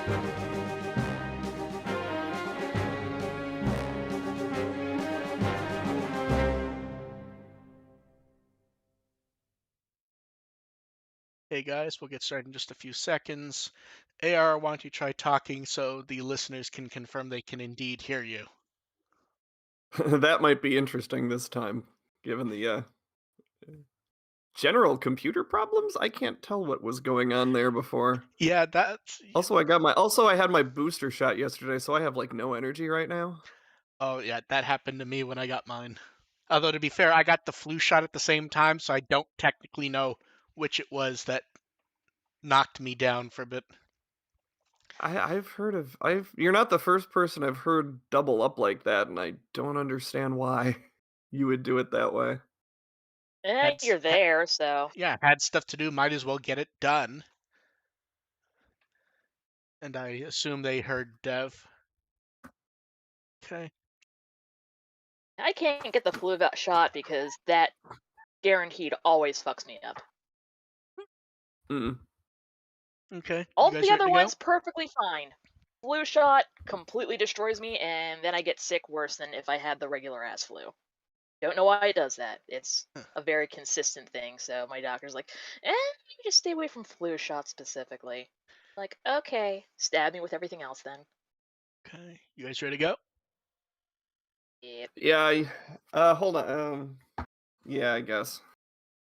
Hey guys, we'll get started in just a few seconds. AR, why don't you try talking so the listeners can confirm they can indeed hear you? That might be interesting this time, given the general computer problems. I can't tell what was going on there before. Yeah, that's. Also, I had my booster shot yesterday, so I have like no energy right now. Oh, yeah, that happened to me when I got mine. Although, to be fair, I got the flu shot at the same time, so I don't technically know which it was that knocked me down for a bit. I've heard of you're not the first person I've heard double up like that, and I don't understand why you would do it that way. Had, You're there, so yeah, had stuff to do, might as well get it done. And I assume they heard Dev. Okay. I can't get the flu shot because that guaranteed always fucks me up. Mm. Okay. All you guys the ready other to go? ones perfectly fine. Flu shot completely destroys me, and then I get sick worse than if I had the regular ass flu. Don't know why it does that. It's a very consistent thing. So my doctor's like, you just stay away from flu shots specifically. Like, okay, stab me with everything else then. Okay. You guys ready to go? Yep. Yeah. Hold on. Yeah, I guess.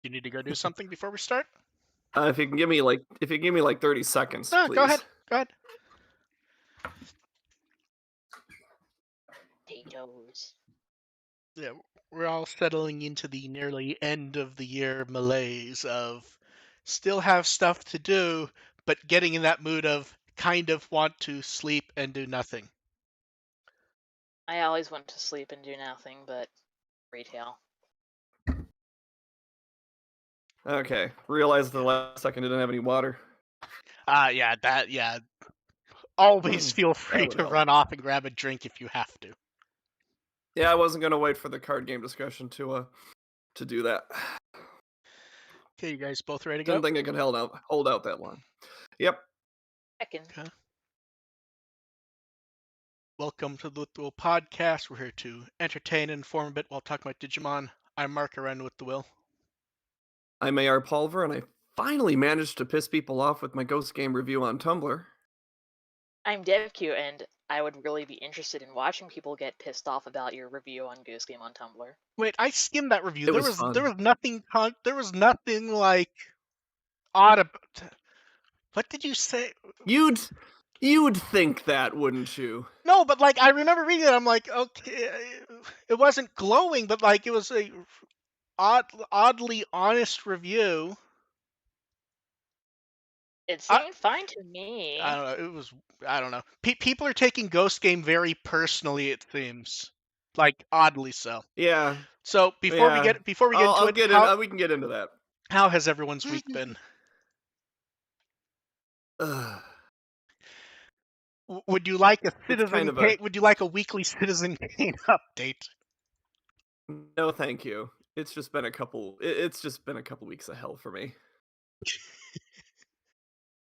You need to go do something before we start? If you can give me like 30 seconds, No, please. go ahead. Go ahead. Potatoes. Yeah, we're all settling into the nearly end of the year malaise of still have stuff to do, but getting in that mood of kind of want to sleep and do nothing. I always want to sleep and do nothing but retail. Okay. Realized the last second didn't have any water. Yeah. Always feel free would to help. run off and grab a drink if you have to. Yeah, I wasn't gonna wait for the card game discussion to do that. Okay, you guys both ready to go? Didn't think I could hold out that long. Yep. Second. Okay. Welcome to the Will Podcast. We're here to entertain and inform a bit while talking about Digimon. I'm Mark around with the Will. I'm AR Pulver, and I finally managed to piss people off with my Ghost Game review on Tumblr. I'm DevQ, and I would really be interested in watching people get pissed off about your review on Ghost Game on Tumblr. Wait, I skimmed that review. It There was was fun. there was nothing there was nothing like odd about. What did you say? You'd think that, wouldn't you? No, but like I remember reading it. I'm like, okay, it wasn't glowing, but like it was a oddly honest review. It seemed fine to me. I don't know. It was. I don't know. People are taking Ghost Game very personally. It seems like oddly so. Yeah. So before we get into it, we can get into that. How has everyone's week been? Would you like a Citizen Kane? Would you like a weekly Citizen Kane update? No, thank you. It's just been a couple. It's just been a couple weeks of hell for me.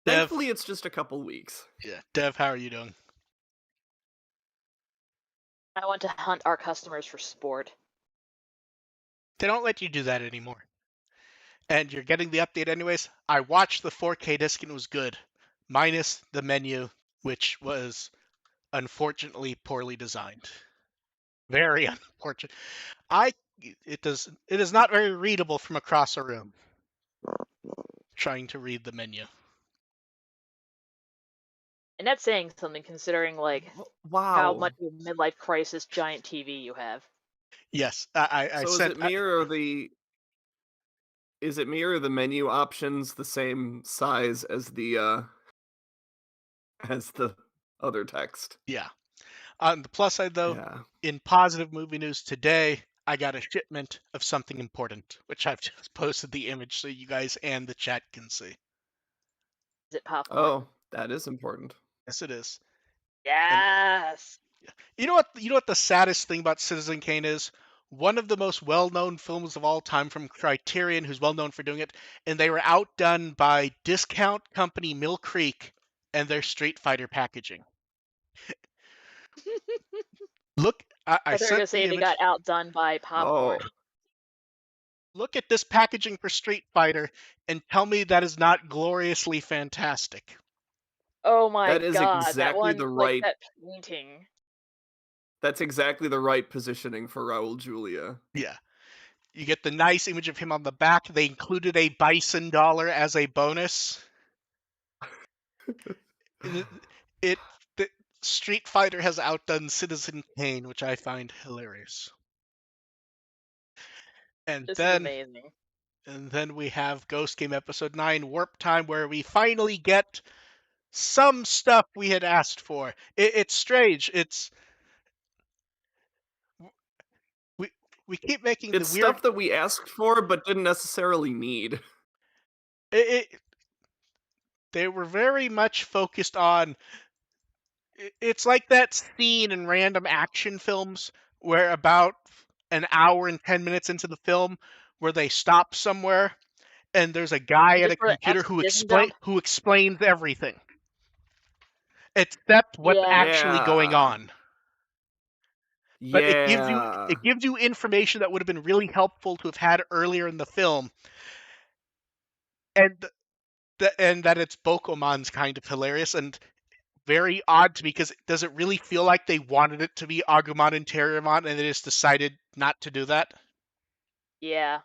Thankfully, it's just a couple weeks. Yeah, Dev, how are you doing? I want to hunt our customers for sport. They don't let you do that anymore. And you're getting the update anyways. I watched the 4K disc and it was good, minus the menu, which was unfortunately poorly designed. Very unfortunate. It is not very readable from across a room. Trying to read the menu. And that's saying something considering like how much of a midlife crisis giant TV you have. Yes, is it me or the menu options the same size as the other text? Yeah. On the plus side, though, in positive movie news today, I got a shipment of something important, which I've just posted the image so you guys and the chat can see. Is it popcorn? Oh, that is important. Yes, it is. Yes. And you know what the saddest thing about Citizen Kane is? One of the most well-known films of all time from Criterion, who's well known for doing it, and they were outdone by discount company Mill Creek and their Street Fighter packaging. Look, I I thought you were gonna sent say the they image. got outdone by popcorn. Oh, Look at this packaging for Street Fighter and tell me that is not gloriously fantastic. Oh my that is god, that exactly one, the like right. that painting. That's exactly the right positioning for Raul Julia. Yeah. You get the nice image of him on the back. They included a bison dollar as a bonus. It, it the Street Fighter has outdone Citizen Kane, which I find hilarious. And This is then amazing. we have Ghost Game Episode 9 Warp Time, where we finally get some stuff we had asked for. It's strange. We we keep making the It's weird. stuff that we asked for but didn't necessarily need. They were very much focused on. It's like that scene in random action films where about an hour and 10 minutes into the film, where they stop somewhere and there's a guy at a Just for an computer exposition dump? who explains everything except what's Yeah. actually going Yeah. on. But Yeah. it gives you information that would have been really helpful to have had earlier in the film, and and that it's Bokomon's kind of hilarious and very odd to me, because does it really feel like they wanted it to be Agumon and Terriermon and they just decided not to do that? Yeah.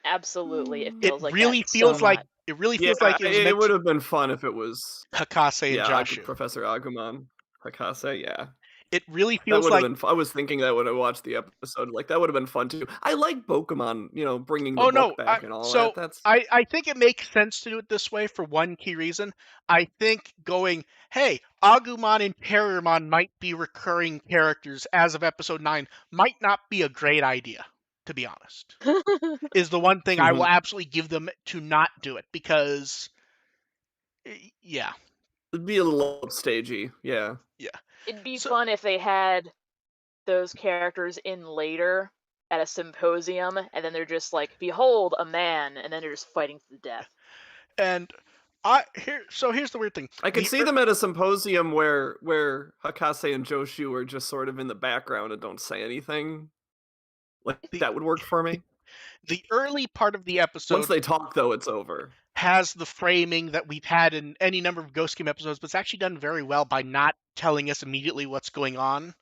Absolutely. It It feels like that really so feels like much. it was It meant would to have been fun if it was, Hakase and yeah, Joshu. Professor Agumon. Hakase, yeah. It really That feels would have like been fun. I was thinking that when I watched the episode, like, that would have been fun too. I like Bokomon, bringing the oh no, book back and all so that. That's I think it makes sense to do it this way for one key reason. I think going, hey, Agumon and Terriermon might be recurring characters as of episode 9 might not be a great idea, to be honest. Is the one thing I will absolutely give them to not do it, because yeah. it'd be a little upstagey, yeah. Yeah. It'd be So, fun if they had those characters in later at a symposium, and then they're just like, "Behold, a man," and then they're just fighting to the death. and here's the weird thing. I could see them at a symposium where Hakase and Joshu are just sort of in the background and don't say anything. Like, that would work for me. The early part of the episode, Once they talk, though, it's over. has the framing that we've had in any number of Ghost Game episodes, but it's actually done very well by not telling us immediately what's going on.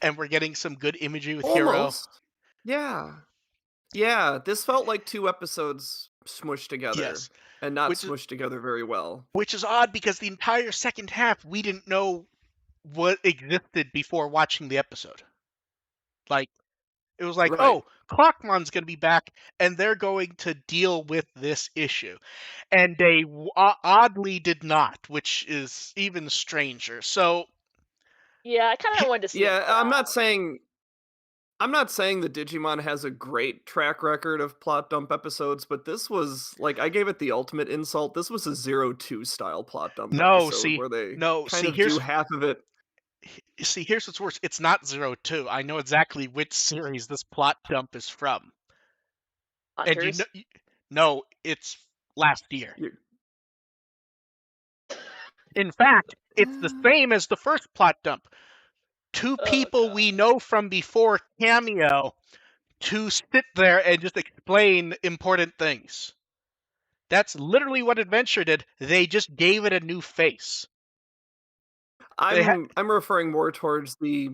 And we're getting some good imagery with Almost. Hero. Yeah, this felt like 2 episodes smushed together. Yes. And not smushed together very well. Which is odd, because the entire second half, we didn't know what existed before watching the episode. Like, it was like, Right. oh, Clockmon's going to be back, and they're going to deal with this issue. And they oddly did not, which is even stranger. So, yeah, I kind of wanted to see. Yeah, I'm not saying that Digimon has a great track record of plot dump episodes, but this was, like, I gave it the ultimate insult. This was a 0-2 style plot dump episode where they kind of do half of it. See, here's what's worse. It's not 0-2. I know exactly which series this plot dump is from. Hunters? And no, it's last year. In fact, it's the same as the first plot dump. Two people we know from before cameo to sit there and just explain important things. That's literally what Adventure did. They just gave it a new face. I'm referring more towards the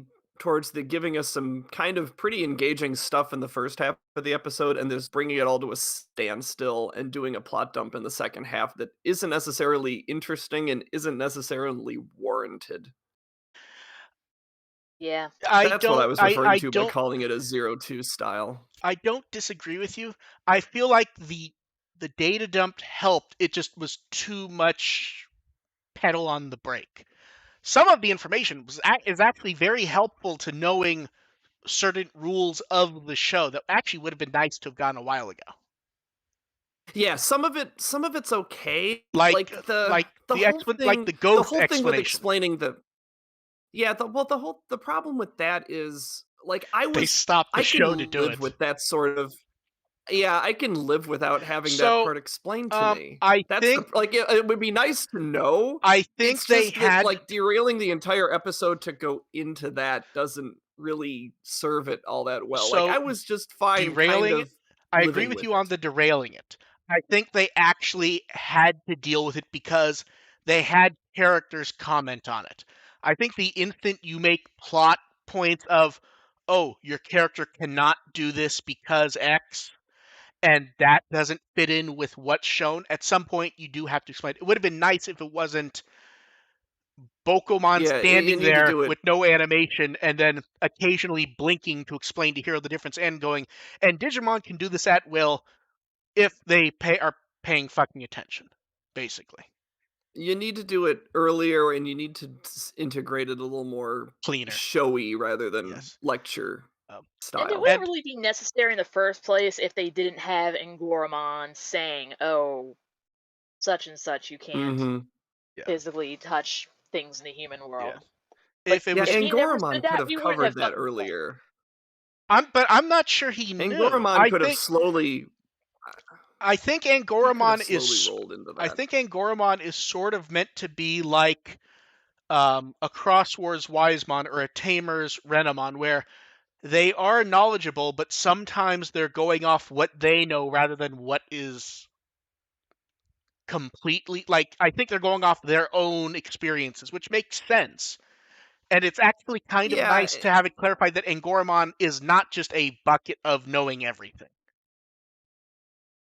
giving us some kind of pretty engaging stuff in the first half of the episode, and just bringing it all to a standstill and doing a plot dump in the second half that isn't necessarily interesting and isn't necessarily warranted. Yeah. That's what I was referring to by calling it a 0-2 style. I don't disagree with you. I feel like the data dump helped. It just was too much pedal on the brake. Some of the information is actually very helpful to knowing certain rules of the show that actually would have been nice to have gone a while ago. Yeah, some of it's okay. Like the ghost thing explanation. with explaining the problem with that is, like, I they stopped the show to do live it with that sort of. Yeah, I can live without having that So, part explained to me. I That's think the like, it would be nice to know. It's they just that, had. like, derailing the entire episode to go into that doesn't really serve it all that well. Like, I So was just fine kind derailing it. of I agree living with with you on it. the derailing it. I think they actually had to deal with it because they had characters comment on it. I think the instant you make plot points of, oh, your character cannot do this because X, and that doesn't fit in with what's shown, at some point you do have to explain it. It would have been nice if it wasn't Bokomon Yeah, you standing need to there do it. with no animation and then occasionally blinking to explain to Hero the difference and going, and Digimon can do this at will if they are paying fucking attention, basically. You need to do it earlier, and you need to integrate it a little more Cleaner. showy rather than Yes. lecture Um, And it style. wouldn't and really be necessary in the first place if they didn't have Ngoromon saying, "Oh, such and such, you can't Mhm. yeah, physically touch things in the human yeah. world." Like, If it Yeah, was, if he never said Angoramon could that, have we wouldn't have covered that gotten the point. earlier. but I'm not sure he knew. Angoramon could have slowly I think he could have Angoramon slowly is. rolled into I that. think Angoramon is sort of meant to be like a Cross Wars Wisemon or a Tamer's Renamon, where they are knowledgeable, but sometimes they're going off what they know rather than what is completely like. I think they're going off their own experiences, which makes sense. And it's actually kind of Yeah, nice to have it clarified that Angoramon is not just a bucket of knowing everything.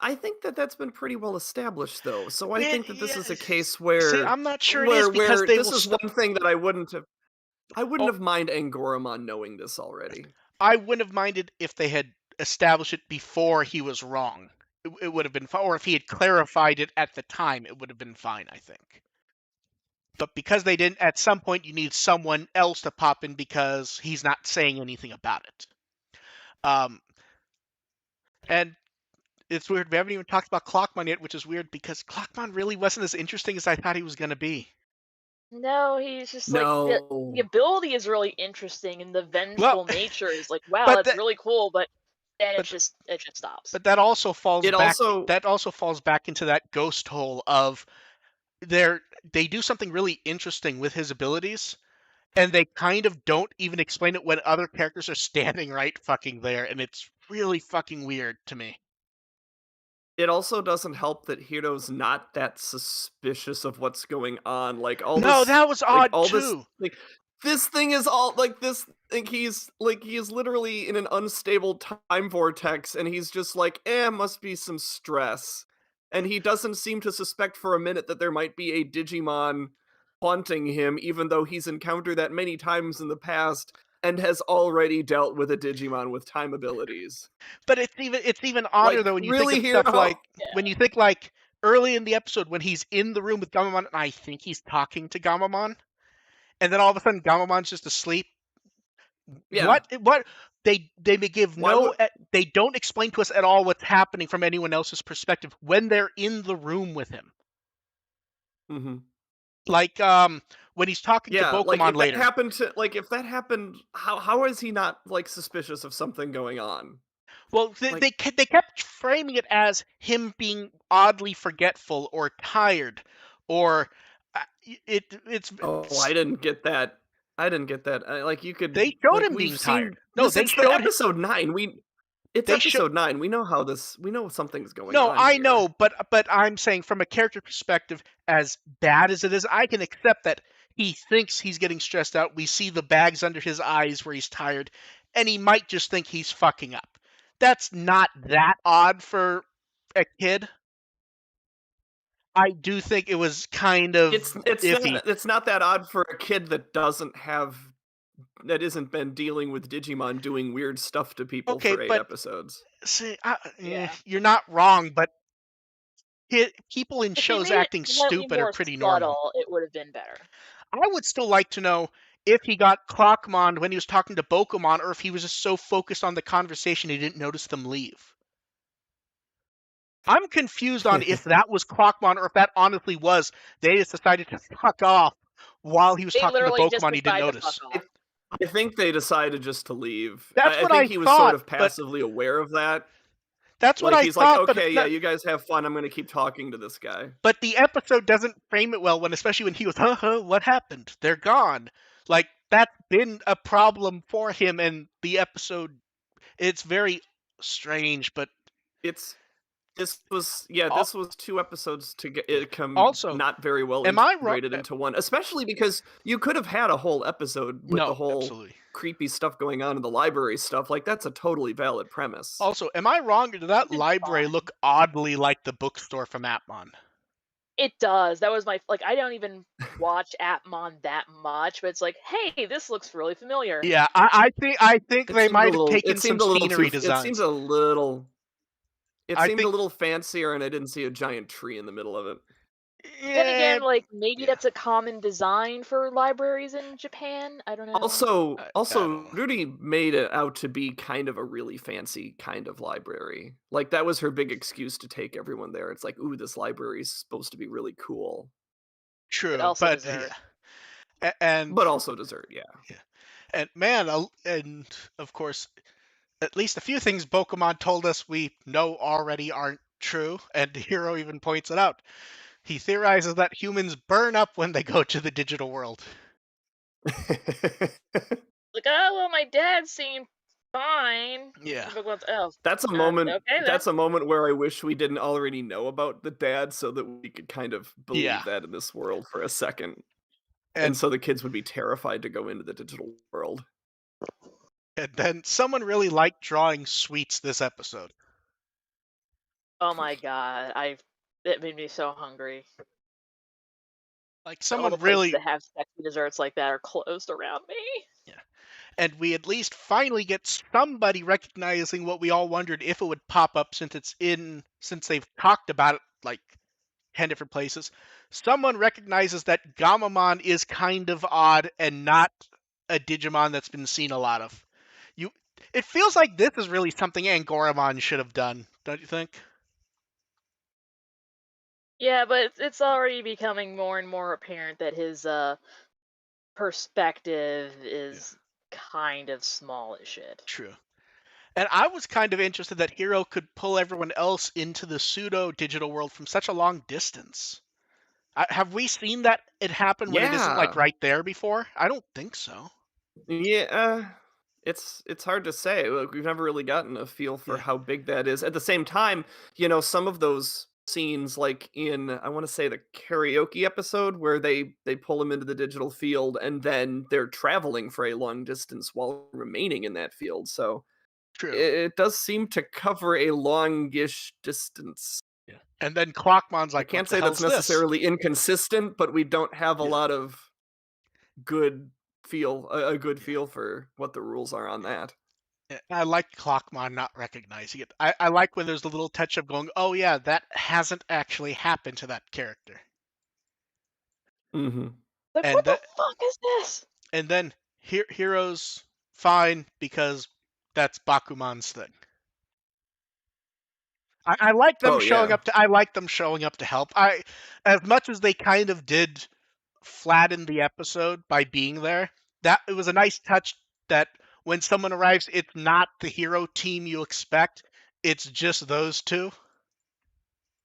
I think that that's been pretty well established though. So I think that this is a case See, where I'm not sure it is because they this will. is one thing that I wouldn't Oh, have mind Angoramon knowing this already. I wouldn't have minded if they had established it before he was wrong. It would have been fine, or if he had clarified it at the time, it would have been fine, I think. But because they didn't, at some point you need someone else to pop in because he's not saying anything about it. And it's weird. We haven't even talked about Clockmon yet, which is weird because Clockmon really wasn't as interesting as I thought he was going to be. No, he's just like the No. ability is really interesting, and the Well, vengeful nature is like, wow, but that's that, really cool. But then but it just stops. but that also falls It back. also That also falls back into that ghost hole of they do something really interesting with his abilities, and they kind of don't even explain it when other characters are standing right fucking there, and it's really fucking weird to me. It also doesn't help that Hiro's not that suspicious of what's going on. No, that was odd All this, too. like, this thing is all like this. Like he is literally in an unstable time vortex, and he's just like, must be some stress. And he doesn't seem to suspect for a minute that there might be a Digimon haunting him, even though he's encountered that many times in the past and has already dealt with a Digimon with time abilities. But it's even odder Like, though when you think really, of stuff Hiro? like when you think like early in the episode when he's in the room with Gamamon and I think he's talking to Gamamon, and then all of a sudden Gamamon's just asleep. Yeah. What they may give Why would they don't explain to us at all what's happening from anyone else's perspective when they're in the room with him. Mhm. Like when he's talking to Yeah, like Bokomon later. if that happened, how is he not like suspicious of something going on? Well, Like, they kept framing it as him being oddly forgetful or tired, or it's oh, I didn't get that. I didn't get that. Like you could they showed like him we've being tired. seen No, this. they It's the showed episode 9. It's they show. episode 9. We know how this. We know something's going No, on I here. know, but I'm saying from a character perspective, as bad as it is, I can accept that he thinks he's getting stressed out. We see the bags under his eyes where he's tired, and he might just think he's fucking up. That's not that odd for a kid. I do think it was kind of iffy. It's not that odd for a kid that isn't been dealing with Digimon doing weird stuff to people Okay, for 8 but episodes. see, Yeah. you're not wrong, but people in If they shows made it acting slightly stupid are more pretty normal. subtle, it would have been better. I would still like to know if he got Clockmon when he was talking to Bokomon, or if he was just so focused on the conversation he didn't notice them leave. I'm confused on if that was Clockmon or if that honestly was they just decided to fuck off while he was They talking to literally just Bokomon he didn't decided to fuck notice. off. I think they decided just to leave. That's I what think I he was sort thought, of but passively aware of that. That's what Like I he's like, thought, okay, yeah, you guys have fun. I'm gonna keep talking to this guy. but the episode doesn't frame it well when, especially when he goes, what happened? They're gone. Like, that's been a problem for him, and the episode, it's very strange, but This was al- 2 episodes to get it come also, not very well am I wrong? integrated into one, especially because you could have had a whole episode with the No, whole absolutely. creepy stuff going on in the library stuff. Like that's a totally valid premise. Also, am I wrong, or did that It's library fine. look oddly like the bookstore from Atmon? It does. That was my like. I don't even watch Atmon that much, but it's like, hey, this looks really familiar. Yeah, I think It they seemed a might have little taken some scenery designs. It I seemed a think, little fancier, and I didn't see a giant tree in the middle of it. Then yeah, again, like maybe yeah. that's a common design for libraries in Japan. I don't know. Also, I don't know. Rudy made it out to be kind of a really fancy kind of library. Like that was her big excuse to take everyone there. It's like, ooh, this library is supposed to be really cool, But True, also but dessert. yeah, and but also dessert. Yeah. yeah, and man, and of course, at least a few things Bokomon told us we know already aren't true, and Hiro even points it out. He theorizes that humans burn up when they go to the digital world. Like, oh well, my dad seemed fine. Yeah, And Bookman's, oh, That's a moment. okay then. That's a moment where I wish we didn't already know about the dad, so that we could kind of believe yeah, that in this world for a second, and and so the kids would be terrified to go into the digital world. and then someone really liked drawing sweets this episode. Oh my god, it made me so hungry. Like All the someone places really, that have sexy desserts like that are closed around me. yeah. And we at least finally get somebody recognizing what we all wondered if it would pop up, since they've talked about it like 10 different places. Someone recognizes that Gamamon is kind of odd and not a Digimon that's been seen a lot of. You it feels like this is really something Angoramon should have done, don't you think? Yeah, but it's already becoming more and more apparent that his perspective Yeah, is kind of small as shit. true. And I was kind of interested that Hiro could pull everyone else into the pseudo digital world from such a long distance. Have we seen that it happen when it isn't like Yeah. right there before? I don't think so. Yeah, it's hard to say. Look, we've never really gotten a feel for Yeah, how big that is. At the same time, some of those scenes, like in I want to say the karaoke episode, where they pull him into the digital field, and then they're traveling for a long distance while remaining in that field. So true. it does seem to cover a longish distance. Yeah. And then Clockmon's I like, "What can't the say that's hell's this?" necessarily inconsistent, but we don't have a Yeah. lot of good a good Yeah. feel for what the rules are on that. Yeah, I like Clockmon not recognizing it. I like when there's a little touch of going, "Oh yeah, that hasn't actually happened to that character." Mhm. Like, And what the that fuck is this? and then Hero's fine because that's Bakuman's thing. I like them Oh, showing yeah. up to. I like them showing up to help. As much as they kind of did flatten the episode by being there. That it was a nice touch that when someone arrives, it's not the hero team you expect. It's just those two.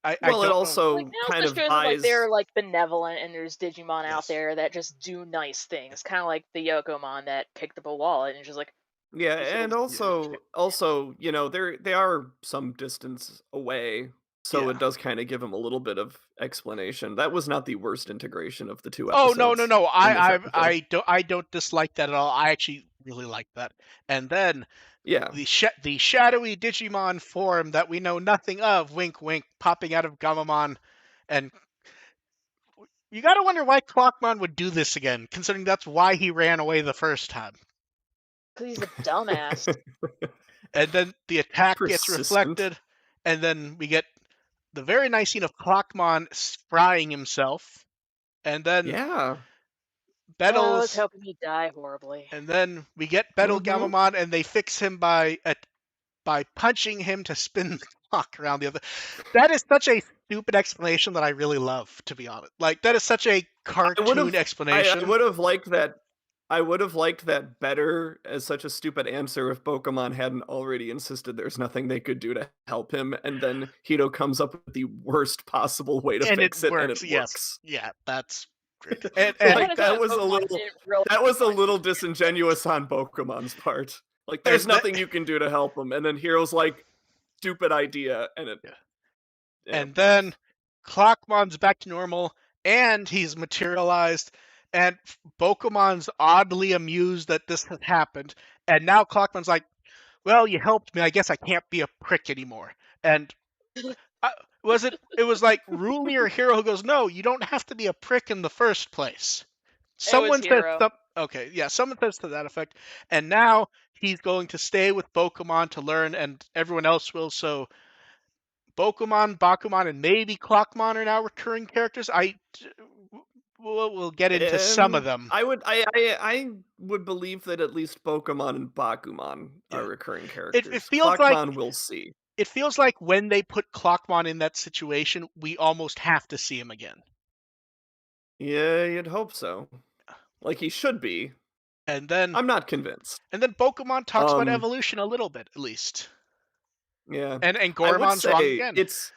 I Well, it don't know. Like, also it kind also of shows that like buys they're like benevolent and there's Digimon out Yes. there that just do nice Yeah. things. Kind of like the Yokomon that picked up a wallet and just like yeah, nice little and Yeah. also, they are some distance away, so Yeah. it does kinda give them a little bit of explanation. That was not the worst integration of the 2 Oh no no episodes no! in this I episode. I don't dislike that at all. I actually really like that. And then Yeah. the shadowy Digimon form that we know nothing of, wink wink, popping out of Gamamon, and you gotta wonder why Clockmon would do this again, considering that's why he ran away the first time. because he's a dumbass. And then the attack gets Persistent. reflected, and then we get the very nice scene of Clockmon frying himself, and then Yeah. Oh, I was Bettles, hoping he'd die horribly. and then we get Bettel Mhm. Gamamon, and they fix him by punching him to spin the clock around the other. That is such a stupid explanation that I really love, to be honest. Like that is such a I cartoon would've I explanation. would've liked that I would have liked that better as such a stupid answer if Bokomon hadn't already insisted there's nothing they could do to help him, and then Hito comes up with the worst possible way to And it fix it, and works. it Yes. works. Yeah, that's great. And I and kind Like, of thought that was a Pokemon little didn't really that was a want little to do it. disingenuous on Bokomon's part. Like, there's and then, nothing you can do to help him, and then Hero's like, "Stupid idea," and it yeah. yeah, it And then works. Clockmon's back to normal, and he's materialized, and Bokomon's oddly amused that this has happened, and now Clockmon's like, well, you helped me, I guess I can't be a prick anymore. And uh, it was like Ruli or Hero who goes, no, you don't have to be a prick in the first place. It was Someone says Hero. something, okay, yeah, someone says to that effect, and now he's going to stay with Bokomon to learn, and everyone else will, so Bokomon, Bakumon, and maybe Clockmon are now recurring characters. We'll get into some of them. I would believe that at least Bokomon and Bakumon are Yeah, recurring it characters. feels like Clockmon we'll see. it feels like when they put Clockmon in that situation, we almost have to see him again. Yeah, you'd hope so. Like, he should be. And then I'm not convinced. Bokomon talks about Um, evolution a little bit, at least. yeah. And I would Goremon's wrong say again. it's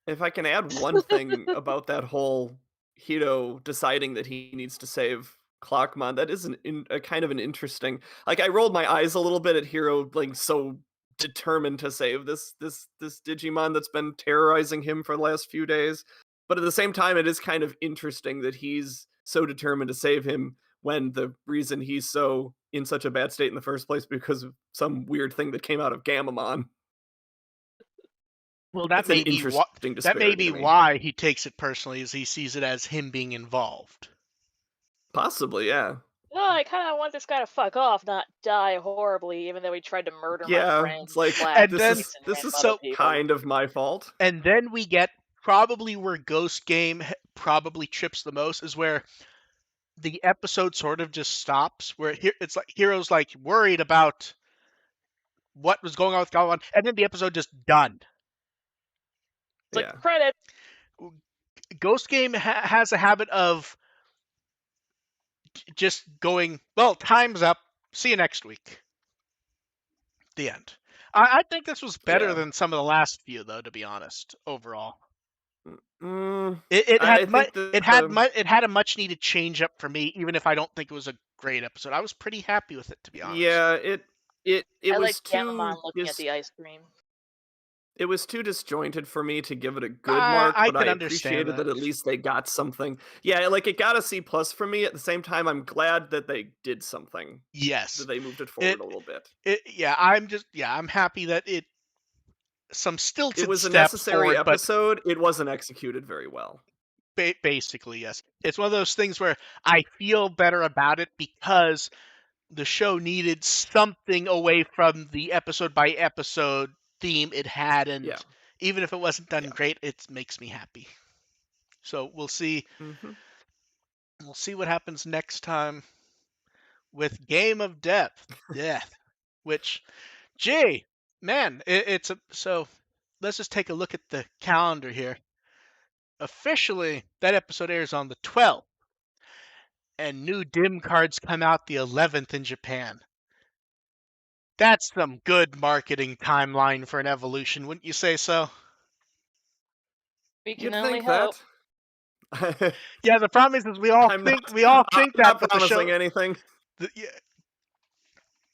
if I can add one thing about that whole Hito deciding that he needs to save Clockmon, that is a kind of an interesting. Like, I rolled my eyes a little bit at Hero, like, so determined to save this Digimon that's been terrorizing him for the last few days. But at the same time, it is kind of interesting that he's so determined to save him when the reason he's so in such a bad state in the first place because of some weird thing that came out of Gamamon. Well, It's an interesting that may disparity be to me. why he takes it personally, is he sees it as him being involved. Possibly, yeah. No, I kind of want this guy to fuck off, not die horribly, even though he tried to murder my Yeah, friend it's like, Black And this then is Beast and this random is other so people. kind of my fault. and then we get probably where Ghost Game probably trips the most, is where the episode sort of just stops, where it's like Hero's like worried about what was going on with Galvan, and then the episode just done. It's like Yeah. credit. Ghost Game has a habit of just going, well, time's up. See you next week. The end. I think this was better Yeah. than some of the last few, though. To be honest, overall, Mm, it I had think it had a much needed change up for me, even if I don't think it was a great episode. I was pretty happy with it, to be honest. yeah, it I was like Gamamon looking at the ice cream. it was too disjointed for me to give it a good mark, I but I can understand appreciated that. that at least they got something. Yeah, like, it got a C plus for me. At the same time, I'm glad that they did something. Yes, That they moved it it forward a little bit. yeah. I'm happy that some It stilted was a steps necessary forward, but episode. It wasn't executed very well. basically yes. It's one of those things where I feel better about it because the show needed something away from the episode by episode theme it had, and Yeah. even if it wasn't done Yeah. great, it makes me happy. So we'll see. Mhm. We'll see what happens next time with Game of Death, which, gee, man, it's a so. Let's just take a look at the calendar here. Officially, that episode airs on the 12th, and new dim cards come out the 11th in Japan. That's some good marketing timeline for an evolution, wouldn't you say so? We can You'd only think hope. that. Yeah, the problem is we all I'm think not that, not but the promising show, anything.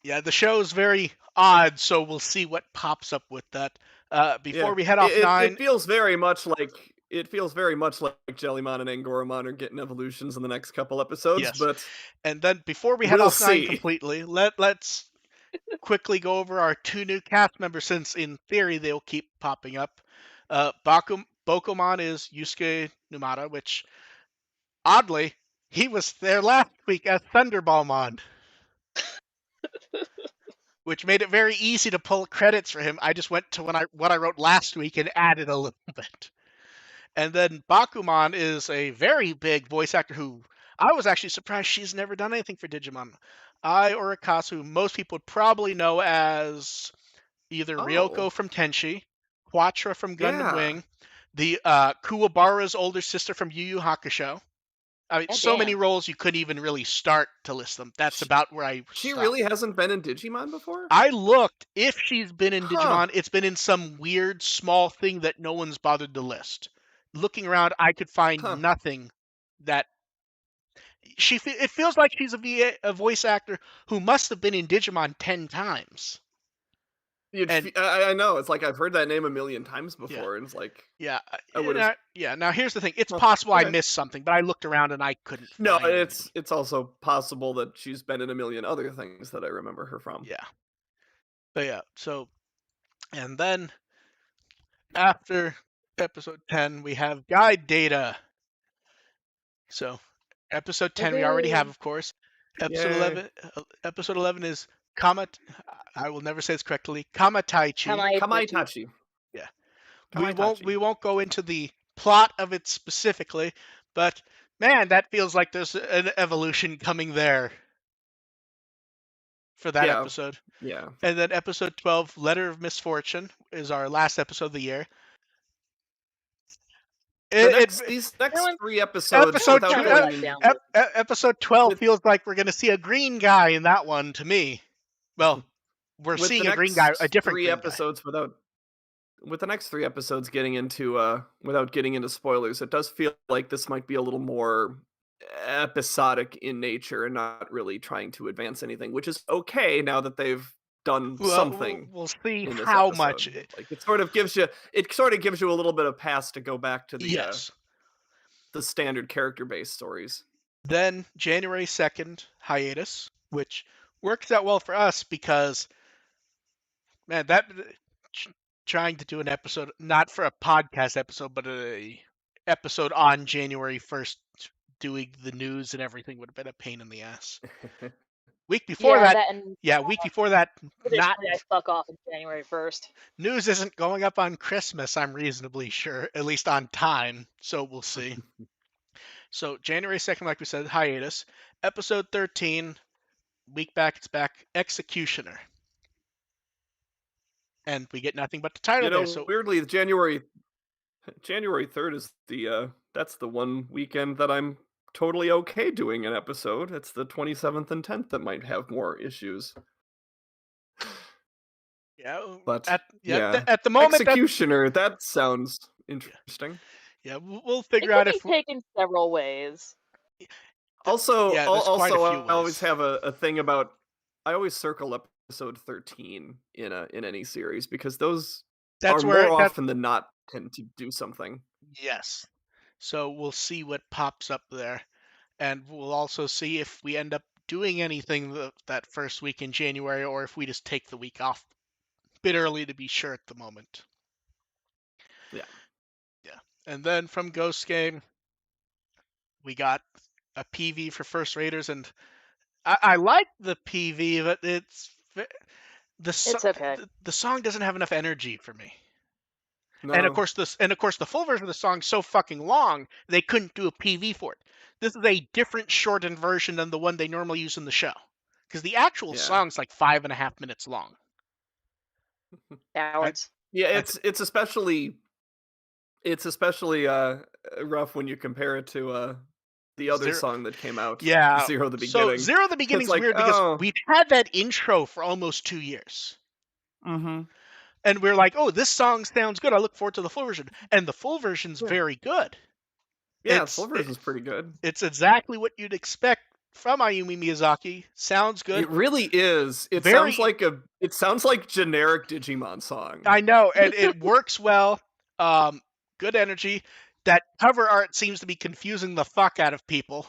the show is very odd. So we'll see what pops up with that. Yeah. Before we head off It nine, feels very much like Jellymon and Angoromon are getting evolutions in the next couple episodes, yes, but and then before we head we'll off nine see. completely, let's quickly go over our two new cast members, since in theory they'll keep popping up. Bokomon is Yusuke Numata, which oddly he was there last week as Thunderballmon, which made it very easy to pull credits for him. I just went to what I wrote last week and added a little bit. And then Bakumon is a very big voice actor who I was actually surprised she's never done anything for Digimon. Ai Orikasu, most people would probably know as either Oh, Ryoko from Tenchi, Quatra from Gundam yeah. Wing, the Kuwabara's older sister from Yu Yu Hakusho. I mean, God so many damn. roles you couldn't even really start to list them. That's about where I She stopped. really hasn't been in Digimon before? I looked. If she's been in Huh. Digimon, it's been in some weird small thing that no one's bothered to list. Looking around, I could find Huh. nothing that it feels like she's a voice actor who must have been in Digimon 10 times. And I know. It's like I've heard that name a million times yeah, before, and it's like yeah, I would have. yeah. Now here's the thing: it's Huh, possible I okay. missed something, but I looked around and I couldn't No, find anything. it's also possible that she's been in a million other things that I remember her from. Yeah, but yeah. So and then after episode 10, we have guide data. So episode 10 we already have, Woohoo. of course. Episode Yay. 11, episode 11 is Kamat. I will never say this correctly. Kamataichi. Kamaitachi. Yeah. We Kamaitachi. won't go into the plot of it specifically, but man, that feels like there's an evolution coming there for that Yeah. episode. Yeah. And then episode 12, Letter of Misfortune, is our last episode of the year. These next 3 episodes, Episode without Kind of going let in, down. episode 12 with feels like we're going to see a green guy in that one to me. Well, we're with the seeing a green guy, a next different 3 green guy. episodes with the next 3 episodes getting into without getting into spoilers, it does feel like this might be a little more episodic in nature and not really trying to advance anything, which is okay now that they've done Well, something we'll see in this how episode. much. Like it sort of gives you a little bit of pass to go back to Yes. the standard character based stories. Then January 2nd, hiatus, which works out well for us because, man, trying to do an episode, not for a podcast episode, but a episode on January 1st, doing the news and everything would have been a pain in the ass. Week before Yeah, that, that and week before that, not traditionally I fuck off on January 1st. news isn't going up on Christmas, I'm reasonably sure, at least on time, so we'll see. So January 2nd, like we said, hiatus. Episode 13, week back, it's back, Executioner. And we get nothing but the title there. So weirdly, January 3rd is that's the one weekend that I'm totally okay doing an episode. It's the 27th and 10th that might have more issues. yeah, But at the moment, Executioner, that sounds interesting. Yeah, we'll It figure could out be if taken several ways. Also, yeah, there's quite a few I always ways. have a thing about I always circle episode 13 in any series because those That's are where more often than not tend to do something. Yes. So we'll see what pops up there, and we'll also see if we end up doing anything that first week in January, or if we just take the week off a bit early to be sure at the moment. Yeah. Yeah. And then from Ghost Game, we got a PV for First Raiders, and I like the PV, but it's okay. the song doesn't have enough energy for me. No. And of course the full version of the song is so fucking long they couldn't do a PV for it. This is a different shortened version than the one they normally use in the show, because the actual song's like 5.5 minutes long. Cowards. Yeah, it's especially rough when you compare it to the other song that came out. Yeah. Zero the Beginning. So Zero the Beginning's like, weird because we'd had that intro for almost 2 years. Mm-hmm. And we're like, oh, this song sounds good. I look forward to the full version. And the full version's very good. Yeah, the full version's pretty good. It's exactly what you'd expect from Ayumi Miyazaki. Sounds good. It really is. It sounds like generic Digimon song. I know, and it works well. Good energy. That cover art seems to be confusing the fuck out of people.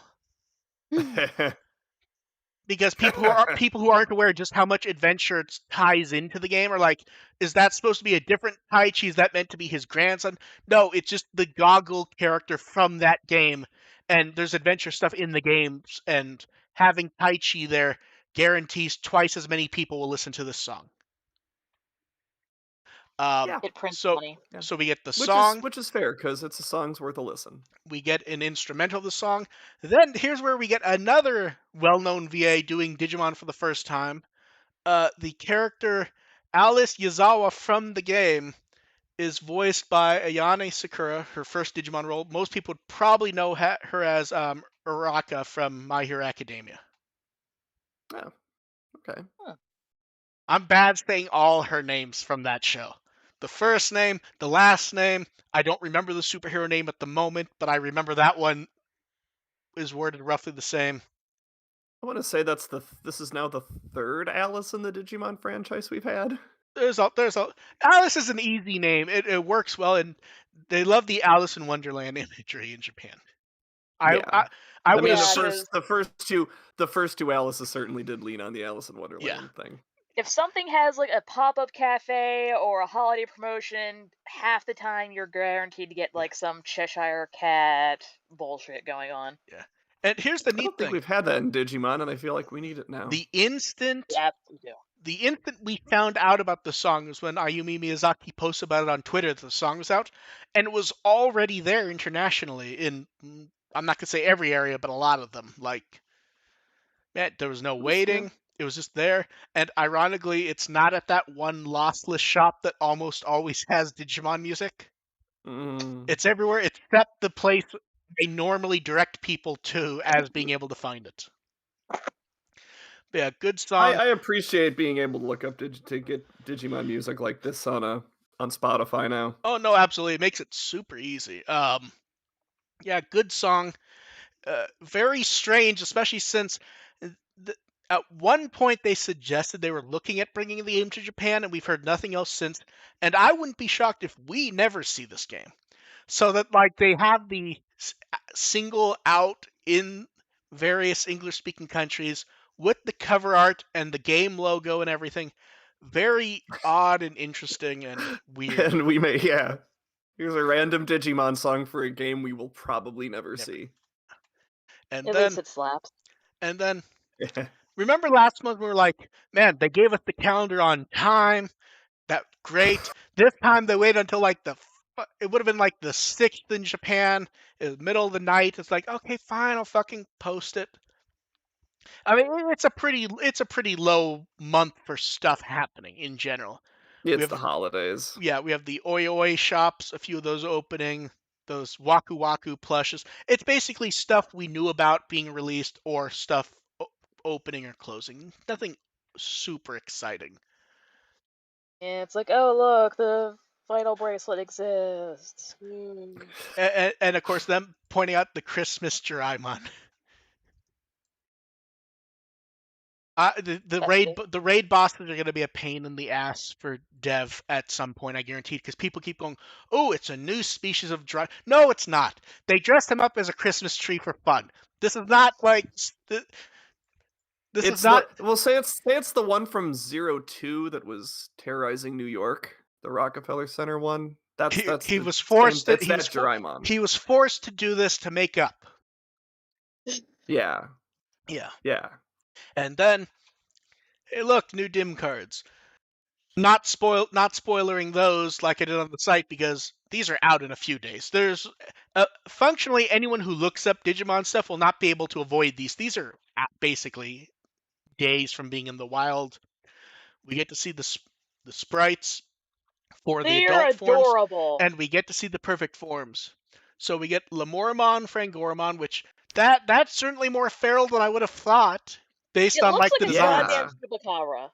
Because people who aren't aware just how much adventure it ties into the game are like, is that supposed to be a different Taichi? Is that meant to be his grandson? No, it's just the goggle character from that game, and there's adventure stuff in the games, and having Taichi there guarantees twice as many people will listen to this song. It prints money. So we get the song, which is fair because it's a song's worth a listen. We get an instrumental of the song. Then here's where we get another well-known VA doing Digimon for the first time. The character Alice Yazawa from the game is voiced by Ayane Sakura, her first Digimon role. Most people would probably know her as Uraka from My Hero Academia. Oh, okay. I'm bad saying all her names from that show. The first name, the last name, I don't remember the superhero name at the moment, but I remember that one is worded roughly the same. I want to say this is now the third Alice in the Digimon franchise we've had. There's a Alice is an easy name. It works well, and they love the Alice in Wonderland imagery in Japan. I Yeah. I I would mean, assume, the first two Alices certainly did lean on the Alice in Wonderland thing. If something has like a pop-up cafe or a holiday promotion, half the time you're guaranteed to get like some Cheshire Cat bullshit going on. Yeah. And here's the I neat don't think thing. we've had that in Digimon, and I feel like we need it now. The instant Yeah, we do. the instant we found out about the song was when Ayumi Miyazaki posted about it on Twitter that the song was out, and it was already there internationally in, I'm not gonna say every area, but a lot of them. Like, man, there was no waiting. It was just there. And ironically, it's not at that one lossless shop that almost always has Digimon music. It's everywhere except the place they normally direct people to as being able to find it. But yeah, good song. I appreciate being able to look up to get Digimon music like this on Spotify now. Oh no, absolutely, it makes it super easy. Yeah, good song. Very strange, especially since at one point they suggested they were looking at bringing the game to Japan, and we've heard nothing else since. And I wouldn't be shocked if we never see this game. So that like they have the single out in various English-speaking countries with the cover art and the game logo and everything. Very odd and interesting and weird. And here's a random Digimon song for a game we will probably never see. And At then least it slaps. And then, remember last month we were like, man, they gave us the calendar on time. That great. This time they waited until like it would have been like the 6th in Japan. It was middle of the night. It's like, okay, fine, I'll fucking post it. I mean, it's a pretty low month for stuff happening in general. It's the holidays. Yeah, we have the Oi Oi shops, a few of those opening, those Waku Waku plushes. It's basically stuff we knew about being released or stuff opening or closing. Nothing super exciting. Yeah, it's like, oh look, the vital bracelet exists. And of course, them pointing out the Christmas Doraemon. The raid bosses are going to be a pain in the ass for dev at some point, I guarantee, because people keep going, oh, it's a new species of Doraemon. No, it's not. They dressed him up as a Christmas tree for fun. This is not like say it's the one from 02 that was terrorizing New York, the Rockefeller Center one. He was forced to Doraemon. He was forced to do this to make up. Yeah. And then, hey, look, new dim cards. Not spoilering those like I did on the site because these are out in a few days. There's functionally anyone who looks up Digimon stuff will not be able to avoid these. These are basically days from being in the wild. We get to see the sprites for the adult adorable. forms, and we get to see the perfect forms. So we get Lamoramon, Frangoramon, which that's certainly more feral than I would have thought based on like the design. Chupacabra.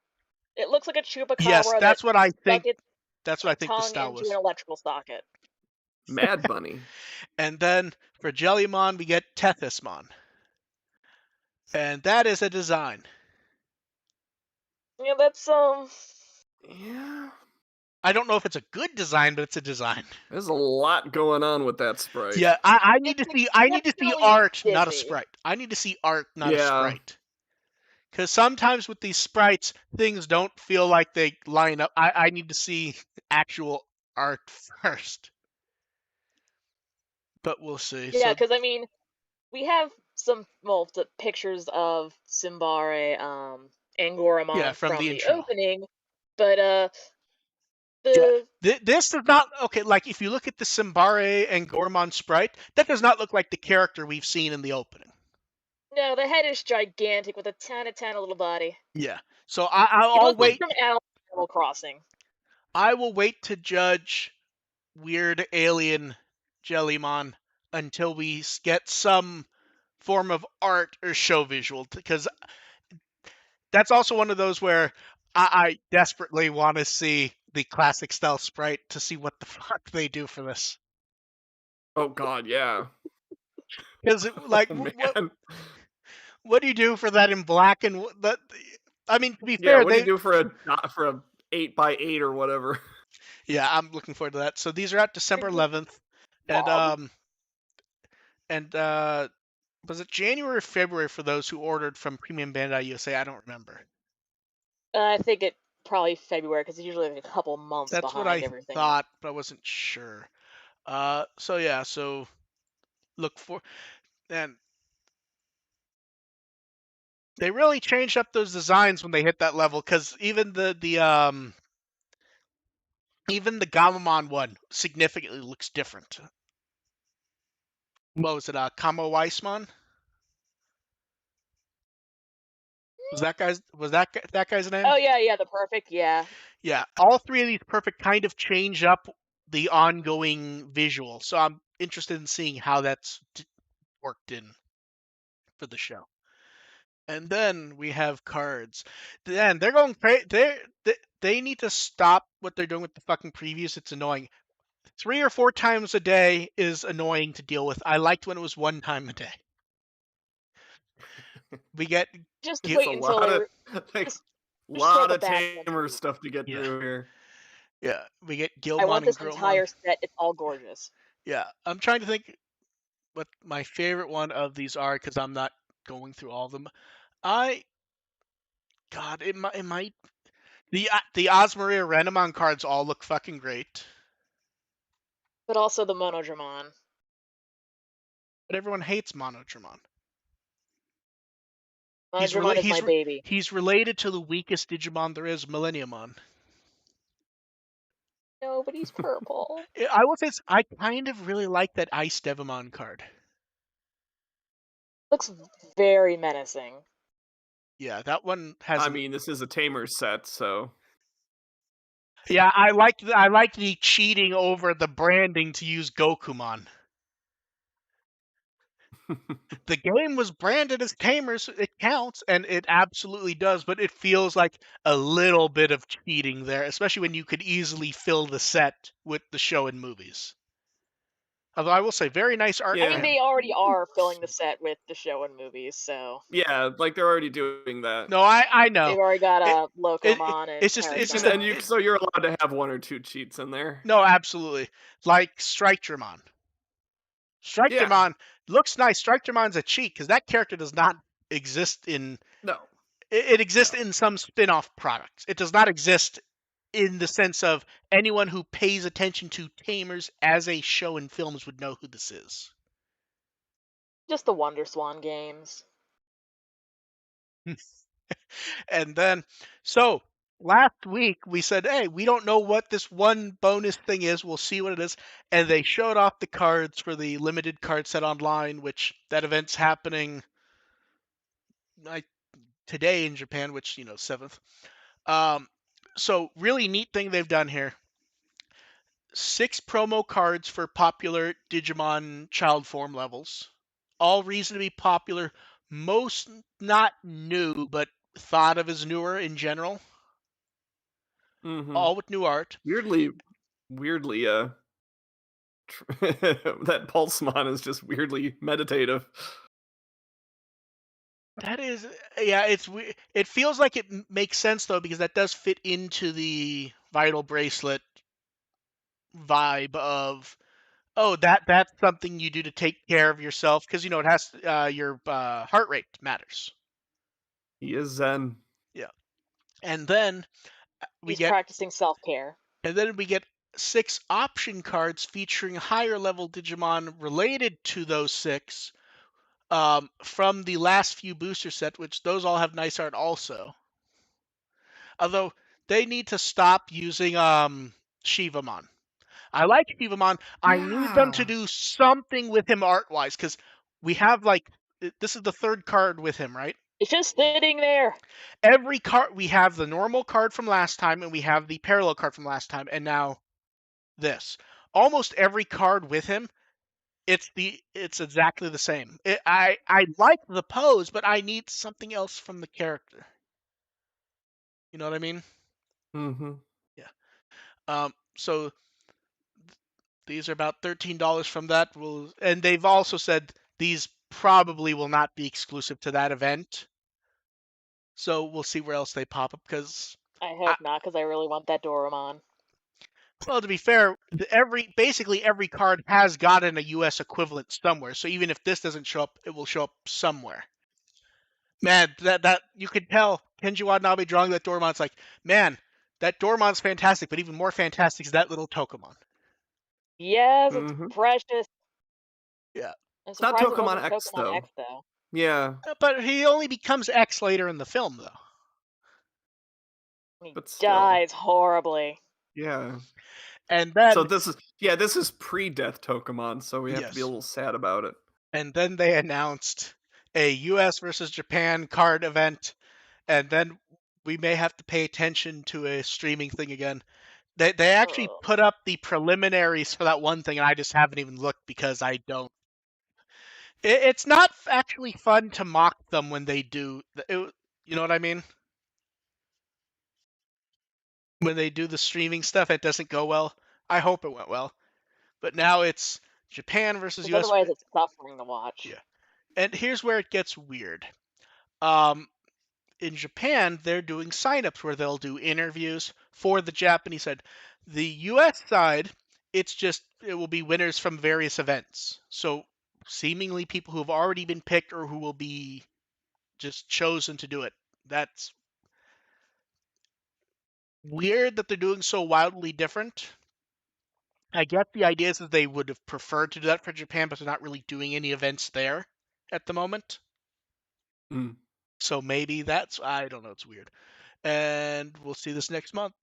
It looks like a Chupacabra. Yes, that's what I think. That's what I think the style was. An electrical socket. Mad Bunny. And then for Jellymon, we get Tethysmon. And that is a design. Yeah, that's Yeah. I don't know if it's a good design, but it's a design. There's a lot going on with that sprite. Yeah, I need to see art, not a sprite. I need to see art, not a sprite. Because sometimes with these sprites, things don't feel like they line up. I need to see actual art first. But we'll see. Yeah, because I mean, we have some the pictures of Simbare, and Goramon from the opening, but this does not like if you look at the Simbare and Goramon sprite, that does not look like the character we've seen in the opening. No, the head is gigantic with a tiny little body. Yeah, so I'll wait. Like from Animal Crossing. I will wait to judge weird alien Jellymon until we get some form of art or show visual, because that's also one of those where I desperately want to see the classic style sprite to see what the fuck they do for this. Oh God, yeah. Because like, Oh man. what do you do for that in black and that? I mean, to be Yeah, fair, what do you do for a 8x8 or whatever? yeah, I'm looking forward to that. So these are out December 11th, and Bob. and was it January or February for those who ordered from Premium Bandai USA? I don't remember. I think it probably February because it's usually like a couple months That's what behind I everything else. thought, but I wasn't sure. So yeah, so look for and they really changed up those designs when they hit that level, because even the Gamamon one significantly looks different. What was it? Kamo Weissman? Was that guy's name? Oh yeah, the perfect, yeah. Yeah, all three of these perfect kind of change up the ongoing visual. So I'm interested in seeing how that's worked in for the show. And then we have cards. Then they're going crazy. They need to stop what they're doing with the fucking previews. It's annoying. 3 or 4 times a day is annoying to deal with. I liked when it was 1 time a day. We get Just It's a wait until lot they of like just throw lot the of bad ones tamer away. stuff to get yeah, through here. yeah. We get I want Gilmon and this Gromon. entire set. It's all gorgeous. Yeah, I'm trying to think what my favorite one of these are, because I'm not going through all of them. God, it might the Osmaria Renamon cards all look fucking great, But also the Monodramon. but everyone hates Monodramon. Monodramon is my baby. He's related to the weakest Digimon there is, Millenniumon. No, but he's purple. I will say I kind of really like that Ice Devimon card. Looks very menacing. Yeah, that one has. I mean, this is a tamer set, so Yeah, I like the cheating over the branding to use Gokumon. The game was branded as Tamers, it counts, and it absolutely does, but it feels like a little bit of cheating there, especially when you could easily fill the set with the show and movies. Although I will say, very nice art I yeah. mean, pen. they already are filling the set with the show and movies, so Yeah, like they're already doing that. No, I know. they've already got It, Locomon and it's just And that Parasomon. and you so you're allowed to have one or two cheats in there. no, absolutely. Like Strike Dramon. Strike Yeah. Dramon looks nice. Strike Dramon's a cheat because that character does not exist in. No. It exists No. in some spin-off products. It does not exist in the sense of anyone who pays attention to Tamers as a show in films would know who this is. Just the Wonder Swan games. And then, so last week we said, hey, we don't know what this one bonus thing is. We'll see what it is. And they showed off the cards for the limited card set online, which that event's happening like today in Japan, which, 7th. So really neat thing they've done here. 6 promo cards for popular Digimon child form levels. All reasonably popular. Most not new, but thought of as newer in general. Mm-hmm. All with new art. Weirdly, that Pulsemon is just weirdly meditative. That is, yeah, it's weird. It feels like it makes sense though, because that does fit into the Vital Bracelet vibe of, oh, that's something you do to take care of yourself, because it has your heart rate matters. He is Zen. Yeah, and then He's practicing self-care. and then we get 6 option cards featuring higher level Digimon related to those 6 from the last few booster set, which those all have nice art also. Although they need to stop using Shivamon. I like Shivamon. I need them to Yeah. do something with him art wise, because we have this is the 3rd card with him, right? It's just sitting there. Every card, we have the normal card from last time, and we have the parallel card from last time, and now this. Almost every card with him It's exactly the same. I like the pose, but I need something else from the character. You know what I mean? Mm-hmm. Yeah. So these are about $13 from that. And they've also said these probably will not be exclusive to that event. So we'll see where else they pop up. Because I hope not, because I really want that Doremon. well, to be fair, basically every card has gotten a U.S. equivalent somewhere. So even if this doesn't show up, it will show up somewhere. Man, that you could tell Kenji Watanabe drawing that Doremon. It's like, man, that Doremon's fantastic, but even more fantastic is that little Tokomon. Yes, it's Mm-hmm. precious. Yeah. I'm It's not surprised it Tokomon wasn't X Pokemon though. X, though. Yeah, But he only becomes X later in the film, though. He but still. dies horribly. Yeah. And So then, this is pre-death Tokomon, so we have to be a yes. little sad about it. And then they announced a U.S. versus Japan card event, and then we may have to pay attention to a streaming thing again. They actually Ugh. put up the preliminaries for that one thing, and I just haven't even looked because I don't. It's not actually fun to mock them when they do. You know what I mean? When they do the streaming stuff, it doesn't go well. I hope it went well, but now it's Japan versus Because U.S. otherwise it's suffering to watch. Yeah, and here's where it gets weird. Um, in Japan, they're doing signups where they'll do interviews for the Japanese side. The US side, it will be winners from various events. So seemingly people who have already been picked or who will be just chosen to do it. That's weird that they're doing so wildly different. I get the idea is that they would have preferred to do that for Japan, but they're not really doing any events there at the moment. Mm. So maybe I don't know, it's weird. And we'll see this next month.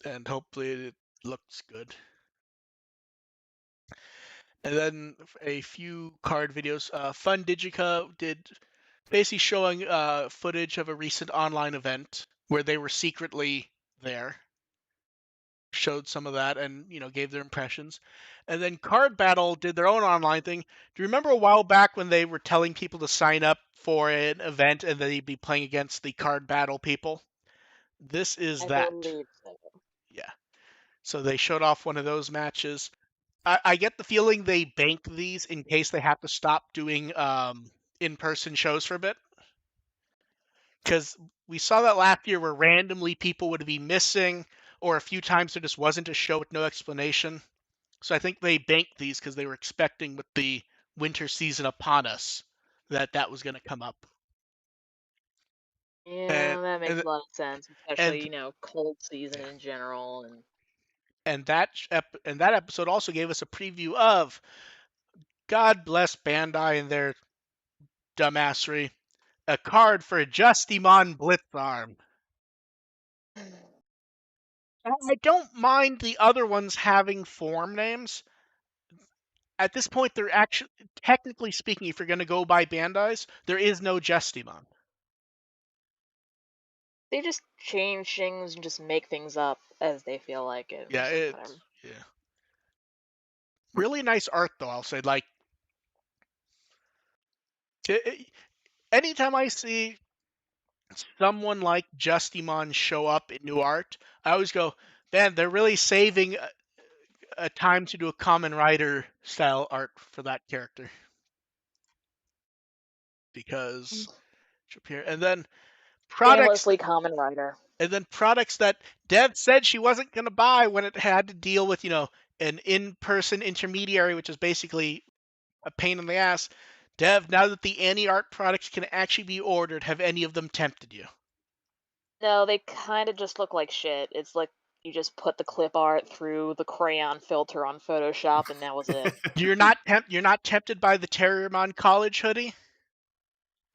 And hopefully it looks good. And then a few card videos. Fun Digica did basically showing footage of a recent online event where they were secretly there. Showed some of that and gave their impressions. And then Card Battle did their own online thing. Do you remember a while back when they were telling people to sign up for an event and they'd be playing against the Card Battle people? This is I that. believe so. Yeah. So they showed off one of those matches. I get the feeling they bank these in case they have to stop doing in-person shows for a bit. Because we saw that last year where randomly people would be missing, or a few times there just wasn't a show with no explanation. So I think they banked these because they were expecting with the winter season upon us that was going to come up. Yeah, And that makes and a lot of sense, especially, cold season yeah. in general. And that episode also gave us a preview of God bless Bandai and their dumbassery. A card for Justimon Blitzarm. I don't mind the other ones having form names. At this point, they're actually, technically speaking, if you're going to go by Bandai's, there is no Justimon. They just change things and just make things up as they feel like it. Yeah, Just like, whatever. yeah. Really nice art, though, I'll say. Like, anytime I see someone like Justimon show up in new art, I always go, man, they're really saving a time to do a Common Rider style art for that character. Because and then products Shamelessly Common Rider. and then products that Dev said she wasn't going to buy when it had to deal with an in-person intermediary, which is basically a pain in the ass. Dev, now that the anti-art products can actually be ordered, have any of them tempted you? No, they kind of just look like shit. It's like you just put the clip art through the crayon filter on Photoshop, and that was it. You're not tempted by the Terriermon College hoodie?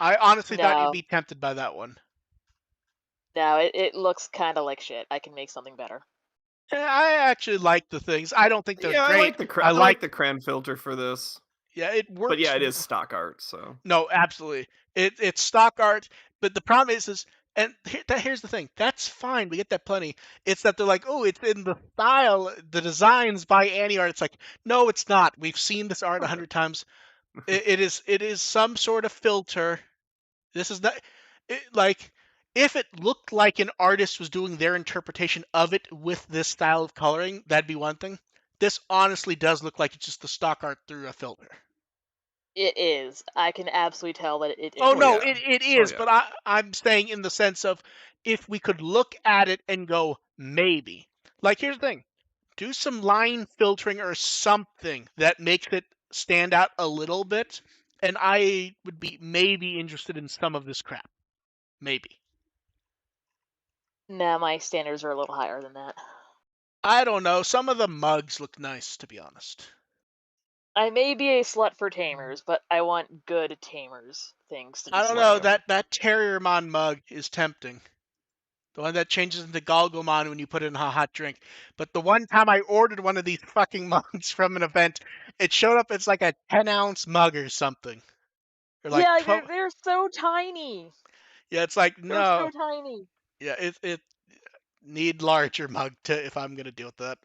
I honestly thought you'd No, be tempted by that one. no, it looks kind of like shit. I can make something better. I actually like the things. I don't think they're Yeah, great. I like the crayon filter for this. Yeah, it works. But yeah, it is stock art, so. No, absolutely. It's stock art, but the problem is And here's the thing. That's fine. We get that plenty. It's that they're like, oh, it's in the style, the designs by Annie Art. It's like, no, it's not. We've seen this art 100 times. It is some sort of filter. This is not like if it looked like an artist was doing their interpretation of it with this style of coloring, that'd be one thing. This honestly does look like it's just the stock art through a filter. It is. I can absolutely tell that it Oh is. no, yeah. it Oh, is, yeah. but I'm saying in the sense of if we could look at it and go, maybe. Like here's the thing. Do some line filtering or something that makes it stand out a little bit, and I would be maybe interested in some of this crap. Maybe. Nah, my standards are a little higher than that. I don't know. Some of the mugs look nice, to be honest. I may be a slut for tamers, but I want good tamers things to be I don't know. slutty. That Terriermon mug is tempting. The one that changes into Galgomon when you put it in a hot drink. But the one time I ordered one of these fucking mugs from an event, it showed up as like a 10-ounce mug or something. Or like Yeah, 12. they're so tiny. Yeah, it's like, They're so no. tiny. Yeah, it need larger mug to if I'm gonna deal with that.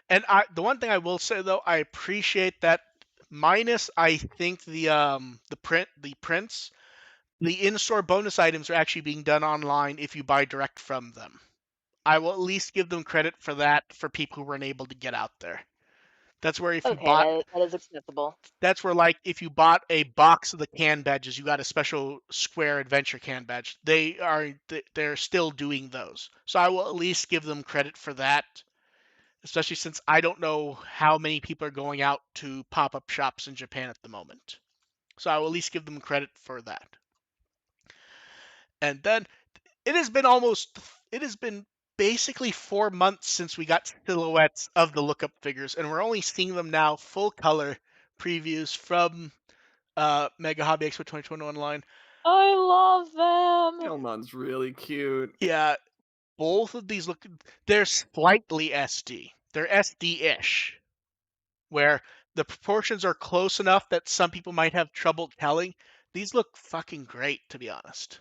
And the one thing I will say though, I appreciate that minus I think the prints, the in-store bonus items are actually being done online if you buy direct from them. I will at least give them credit for that for people who weren't able to get out there. That's where if you Okay, bought that is acceptable. that's where like if you bought a box of the can badges, you got a special Square Adventure can badge. They're still doing those. So I will at least give them credit for that, especially since I don't know how many people are going out to pop-up shops in Japan at the moment. So I will at least give them credit for that. And then it has been basically 4 months since we got silhouettes of the lookup figures, and we're only seeing them now full color previews from Mega Hobby Expo 2021 online. I love them. Gilmon's really cute. Yeah, both of these they're slightly SD. They're SD-ish, where the proportions are close enough that some people might have trouble telling. These look fucking great, to be honest.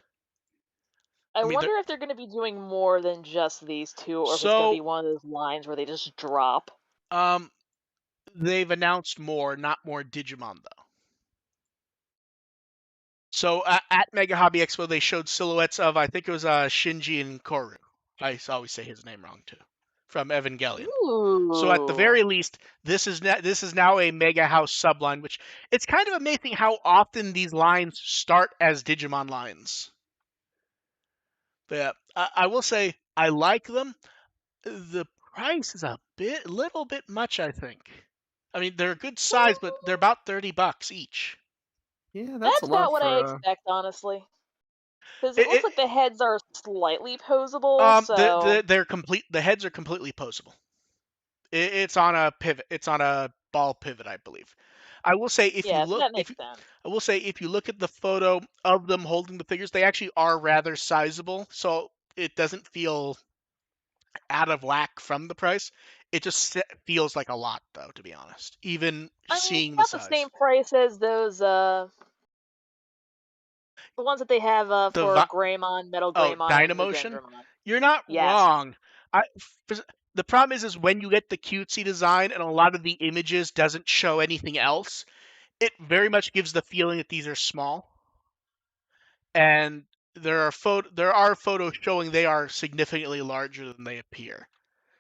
I I mean, wonder if they're going to be doing more than just these two, or if it's going to so be one of those lines where they just drop. um, they've announced more, not more Digimon though. So at Mega Hobby Expo, they showed silhouettes of I think it was Shinji and Koru. I always say his name wrong too, from Evangelion. So at the Ooh. very least, this is now a Mega House subline, which it's kind of amazing how often these lines start as Digimon lines. But yeah, I will say I like them. The price is a little bit much, I think. I mean, they're a good size, but they're about $30 each. Yeah, that's a That's about lot what I for expect, honestly. Because it It, looks it like the heads are slightly posable, so they're complete. The heads are completely posable. It's on a pivot. It's on a ball pivot, I believe. I will say yeah, so that makes sense. I will say if you look at the photo of them holding the figures, they actually are rather sizable. So it doesn't feel out of whack from the price. It just feels like a lot, though, to be honest. Even I mean, it's seeing the about the size. same price as those the ones that they have The for Greymon, Metal Greymon, and Dynamotion, Legendramon. you're not Yes. wrong. I, the problem is when you get the cutesy design and a lot of the images doesn't show anything else, it very much gives the feeling that these are small. And there are photos showing they are significantly larger than they appear.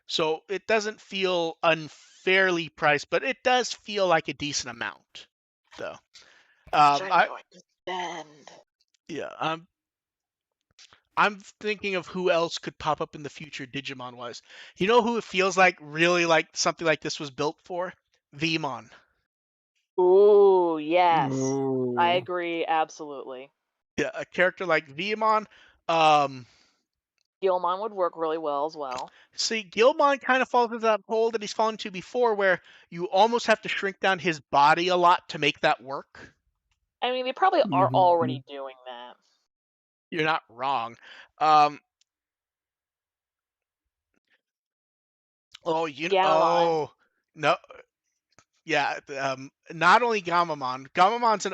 So it doesn't feel unfairly priced, but it does feel like a decent amount, though. Which I'm I going to spend. Yeah, I'm thinking of who else could pop up in the future Digimon wise. You know who it feels like really like something like this was built for? Vmon. Ooh, yes. I Ooh. agree, absolutely. Yeah, a character like Vmon. Um, Gilmon would work really well as well. See, Gilmon kind of falls into that hole that he's fallen into before, where you almost have to shrink down his body a lot to make that work. I mean, they probably are Mhm. already doing that. You're not wrong. Um, Ganomon. no, yeah. Not only Gamamon. Gamamon's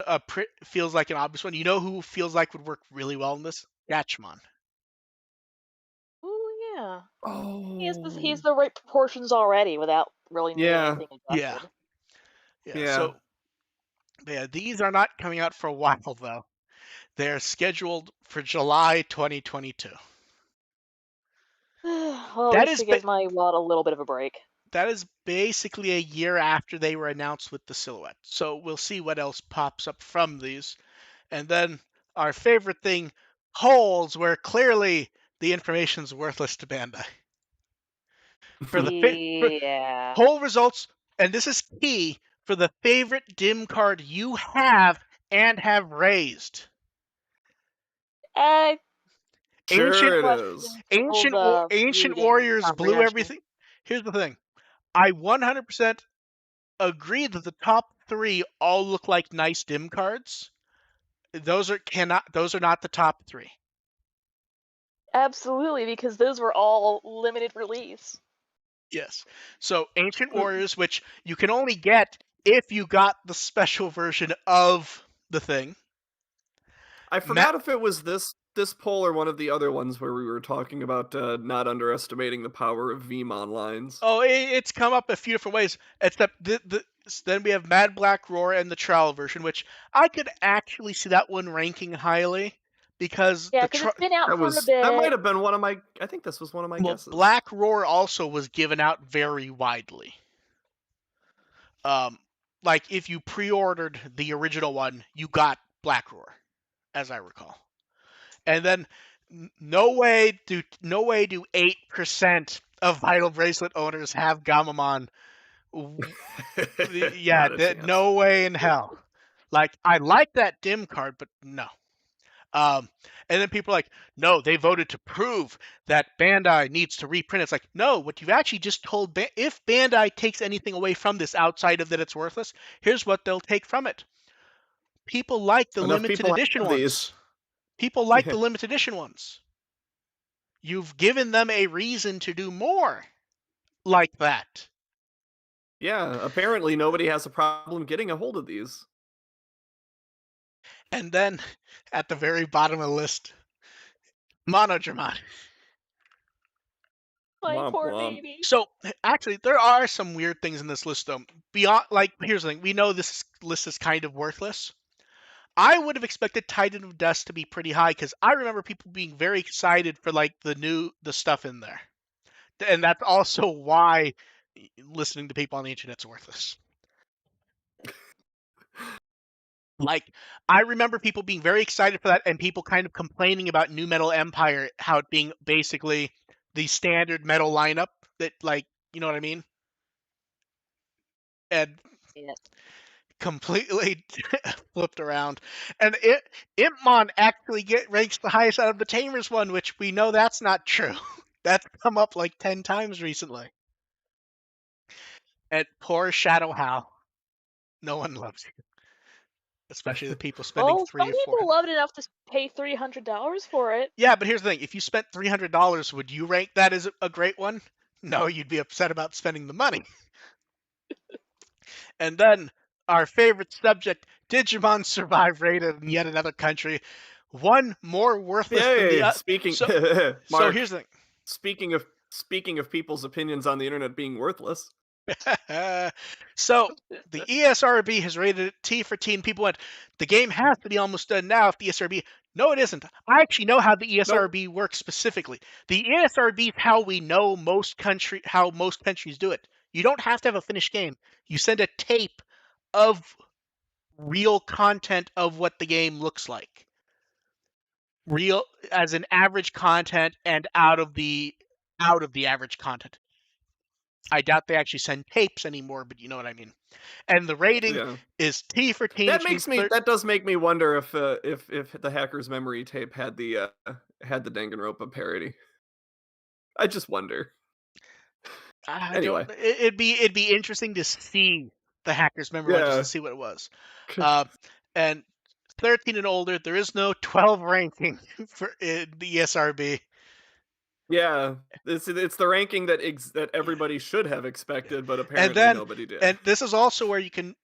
feels like an obvious one. You know who feels like would work really well in this? Gatchmon. Yeah. Oh. He's the right proportions already without really needing Yeah. anything Yeah. adjusted. Yeah. Yeah. So yeah, these are not coming out for a while though. They're scheduled for July 2022. Well, at That least is it gives my wallet a little bit of a break. that is basically a year after they were announced with the silhouette. So we'll see what else pops up from these. And then our favorite thing, polls, where clearly the information's worthless to Bandai. For the Yeah. poll results, and this is key, for the favorite dim card you have and have raised. I Ancient Sure it is. Ancient reading Warriors blew comprehension. everything. Here's the thing. I 100% agree that the top 3 all look like nice dim cards. Those are not the top 3. Absolutely, because those were all limited release. Yes. So Ancient Mm, Warriors, which you can only get if you got the special version of the thing. I Ma- forgot if it was this poll or one of the other ones where we were talking about not underestimating the power of Vemon lines. oh, it's come up a few different ways. Except then we have Mad Black Roar and the trial version, which I could actually see that one ranking highly because Yeah, because it's been out for a That might bit. have been one of my, I think this was one of my well, guesses. Black Roar also was given out very widely. Um, like if you pre-ordered the original one, you got Black Roar, as I recall. And then no way do 8% of Vital Bracelet owners have Gamamon. Yeah, Not a chance. no way in hell. Like I like that dim card, but no. And then people are like, no, they voted to prove that Bandai needs to reprint. It's like, no, what you've actually just told, if Bandai takes anything away from this outside of that it's worthless, here's what they'll take from it. People like the Enough limited people edition have these. ones. People like the limited edition ones. You've given them a reason to do more like that. Yeah, apparently nobody has a problem getting a hold of these. And then at the very bottom of the list, Monodramon. My Womp poor womp. baby. So actually, there are some weird things in this list, though. Beyond, like, here's the thing: we know this list is kind of worthless. I would have expected Titan of Dust to be pretty high because I remember people being very excited for like the stuff in there, and that's also why listening to people on the internet's worthless. Like, I remember people being very excited for that, and people kind of complaining about New Metal Empire, how it being basically the standard metal lineup that, like, you know what I mean? And Yes. completely flipped around. And Impmon actually ranks the highest out of the Tamers one, which we know that's not true. That's come up like 10 times recently. And poor Shadow Hal. No one loves you. Especially the people spending Well, some 300 or people 400. loved it enough to pay $300 for it. Yeah, but here's the thing: if you spent $300, would you rank that as a great one? No, you'd be upset about spending the money. And then our favorite subject, Digimon Survive rated in yet another country. One more worthless than the Yay! other. Speaking, So Mark. here's the Speaking of people's opinions on the internet being worthless. thing. So the ESRB has rated it T for T, and people went, the game has to be almost done now if the ESRB. No, it isn't. I actually know how the ESRB works specifically. The ESRB is how we know how most countries do it. You don't have to have a finished game. You send a tape of real content of what the game looks like. Real as an average content and out of the average content. I doubt they actually send tapes anymore, but you know what I mean. And the rating Yeah. is T for teen, which means That does make me wonder if the hacker's memory tape had the Danganronpa parody. I just wonder. I Anyway. don't. It'd be interesting to see the hacker's memory just to Yeah. see what it was. And 13 and older, there is no 12 ranking for the ESRB. Yeah, it's the ranking that everybody should have expected, but And apparently then, nobody did. and this is also where you can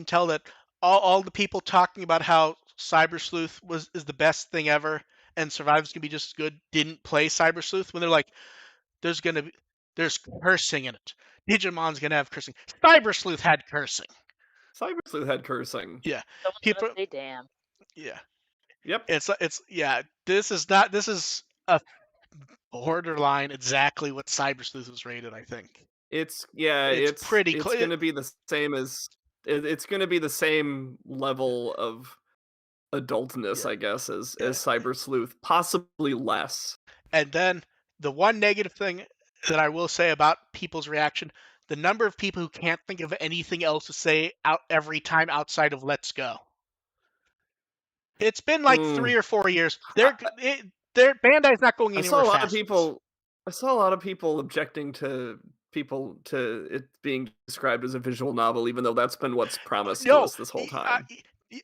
tell that all the people talking about how Cyber Sleuth is the best thing ever, and Survive's gonna be just as good didn't play Cyber Sleuth when they're like, there's cursing in it. Digimon's gonna have cursing. Cyber Sleuth had cursing. Cyber Sleuth had cursing. Yeah, Someone's people. gonna say damn. Yeah, Yep. it's yeah. This is not. This is a borderline exactly what Cyber Sleuth was rated. I think It's pretty it's close. gonna be the same as it's gonna be the same level of adultness, Yeah. I guess, as Yeah. Cyber Sleuth, possibly less. And then the one negative thing that I will say about people's reaction, the number of people who can't think of anything else to say out every time outside of "Let's go." It's been like 3 or 4 years. Bandai's not going I saw anywhere a lot of fast. people. I saw a lot of people objecting to it being described as a visual novel, even though that's been what's promised to No, us this whole time.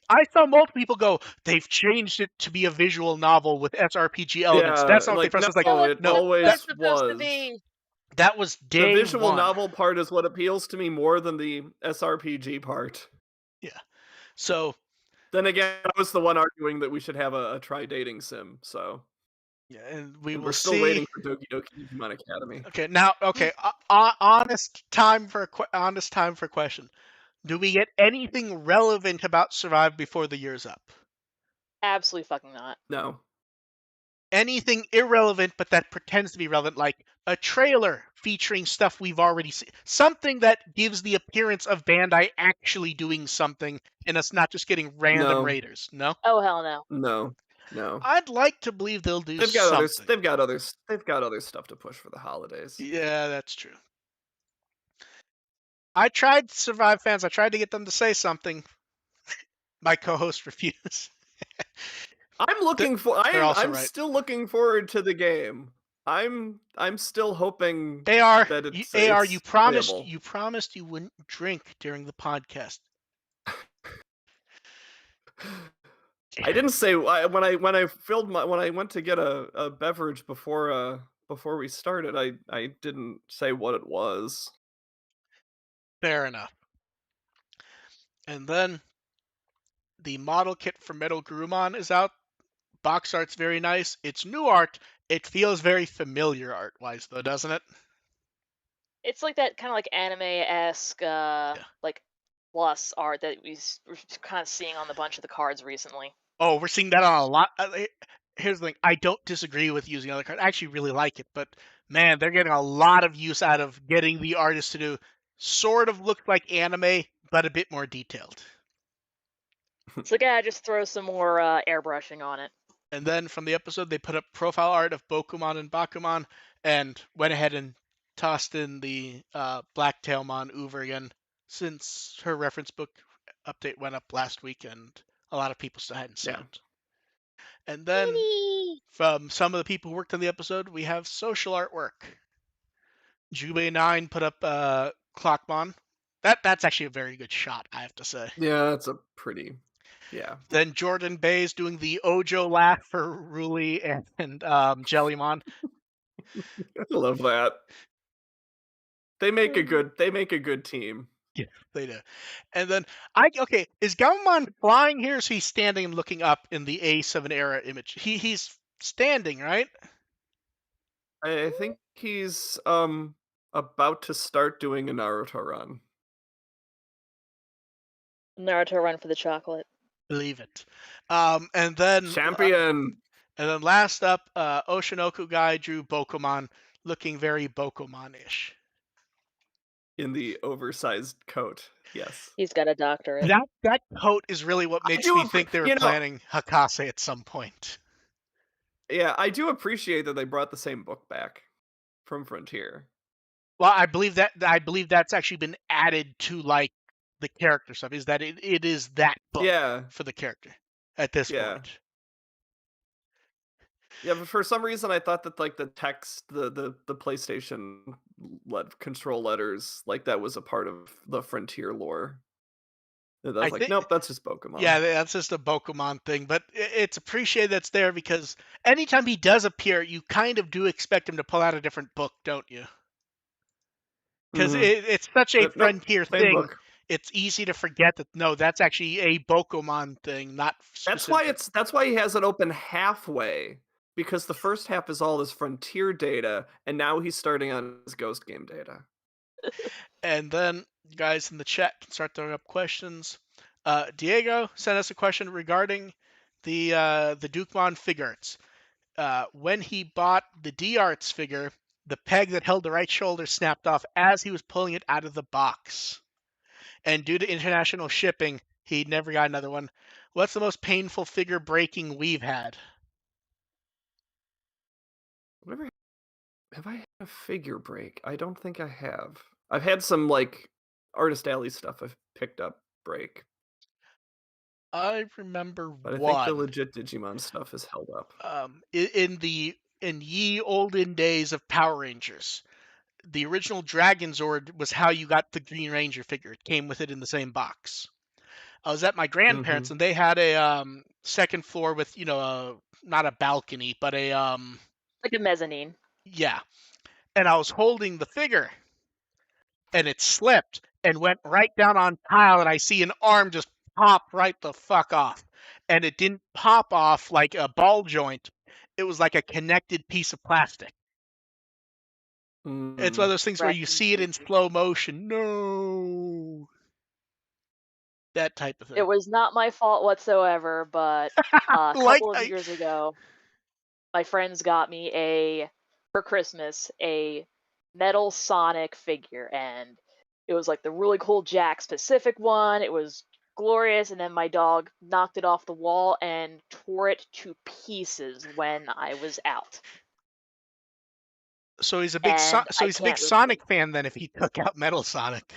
I saw multiple people go, they've changed it to be a visual novel with SRPG elements. Yeah, That's not what they like pressed. no, It's like, it no, always That's supposed to was. be. that was The day visual one. novel part is what appeals to me more than the SRPG part. Yeah. So Then again, I was the one arguing that we should have a try dating sim. So yeah, and we will we're still see. waiting for Doki Doki Digimon Academy. Okay, now, honest time for a question. Do we get anything relevant about Survive before the year's up? Absolutely fucking not. No. Anything irrelevant but that pretends to be relevant, like a trailer featuring stuff we've already seen, something that gives the appearance of Bandai actually doing something, and us not just getting random No. raiders. No. Oh hell no. No. I'd like to believe they'll do They've got something. they've got other stuff to push for the holidays. Yeah, that's true. I tried Survive fans. I tried to get them to say something. My co-host refused. I'm right. still looking forward to the game. I'm still hoping AR, that it's you promised playable. you promised you wouldn't drink during the podcast. I didn't say when I went to get a beverage before we started. I didn't say what it was. Fair enough. And then the model kit for Metal Gurumon is out. Box art's very nice. It's new art. It feels very familiar art-wise, though, doesn't it? It's like that kind of like anime-esque, like plus art that we're kind of seeing on a bunch of the cards recently. Oh, we're seeing that on a lot. Here's the thing. I don't disagree with using other cards. I actually really like it, but man, they're getting a lot of use out of getting the artist to do sort of look like anime, but a bit more detailed. So yeah, just throw some more airbrushing on it. And then from the episode, they put up profile art of Bokomon and Bakumon, and went ahead and tossed in the Blacktailmon Uber again, since her reference book update went up last week, and a lot of people still hadn't seen it. And then from some of the people who worked on the episode, we have social artwork. Jubei9 put up Clockmon. That's actually a very good shot, I have to say. Yeah, that's a pretty. Yeah. Then Jordan Bay's doing the Ojo laugh for Ruli and Jellymon. I love that. They make a good team. Yeah, they do. And then is Gabumon flying here, or is he standing and looking up in the A7 era image? He's standing, right? I think he's about to start doing a Naruto run. Naruto run for the chocolate. Believe it. And then Champion. And then last up, Oshinoku guy drew Bokomon, looking very Bokomon-ish. In the oversized coat. Yes. He's got a doctorate. That coat is really what makes me think they were planning Hakase at some point. Yeah, I do appreciate that they brought the same book back from Frontier. Well, I believe that's actually been added to like the character stuff. Is that it is that book for the character at this point. Yeah, but for some reason I thought that like the text, the PlayStation control letters, like that was a part of the Frontier lore. And I was like, nope, that's just Bokomon. Yeah, that's just a Bokomon thing, but it's appreciated that's there because anytime he does appear, you kind of do expect him to pull out a different book, don't you? Because it's such a Frontier thing. Book. it's easy to forget that no, that's actually a Bokomon thing, not specific. That's why he has it open halfway, because the first half is all this Frontier data, and now he's starting on his Ghost Game data. And then guys in the chat can start throwing up questions. Diego sent us a question regarding the Dukemon figures. When he bought the D-Arts figure, the peg that held the right shoulder snapped off as he was pulling it out of the box. And due to international shipping, he never got another one. What's the most painful figure breaking we've had? Whatever. Have I had a figure break? I don't think I have. I've had some like Artist Alley stuff I've picked up break, I remember but I think the one. legit Digimon stuff has held up. In ye olden days of Power Rangers, the original Dragon Zord was how you got the Green Ranger figure. It came with it in the same box. I was at my grandparents and they had a second floor with not a balcony but a Like a mezzanine. yeah, and I was holding the figure and it slipped and went right down on tile and I see an arm just pop right the fuck off, and it didn't pop off like a ball joint. It was like a connected piece of plastic. It's one of those things where Rest you in see it in peace. slow motion. No, that type of It thing. was not my fault whatsoever, but a Like couple of years ago, my friends got me for Christmas a metal Sonic figure, and it was like the really cool Jack specific one. It was glorious, and then my dog knocked it off the wall and tore it to pieces when I was out. so he's a big And I can't replace. Sonic fan then if he took out Metal Sonic.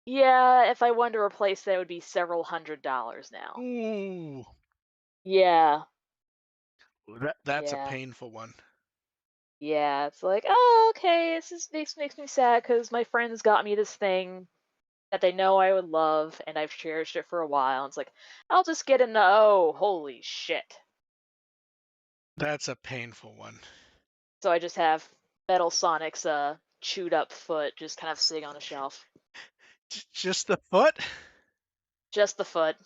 Yeah, if I wanted to replace that, it would be several $100s now. Ooh, Yeah, that's a yeah. painful one. Yeah, it's like, oh, okay, this makes me sad because my friends got me this thing that they know I would love, and I've cherished it for a while. It's like, I'll just get into, oh, holy shit. That's a painful one. So I just have Metal Sonic's chewed up foot just kind of sitting on a shelf. Just the foot? Just the foot.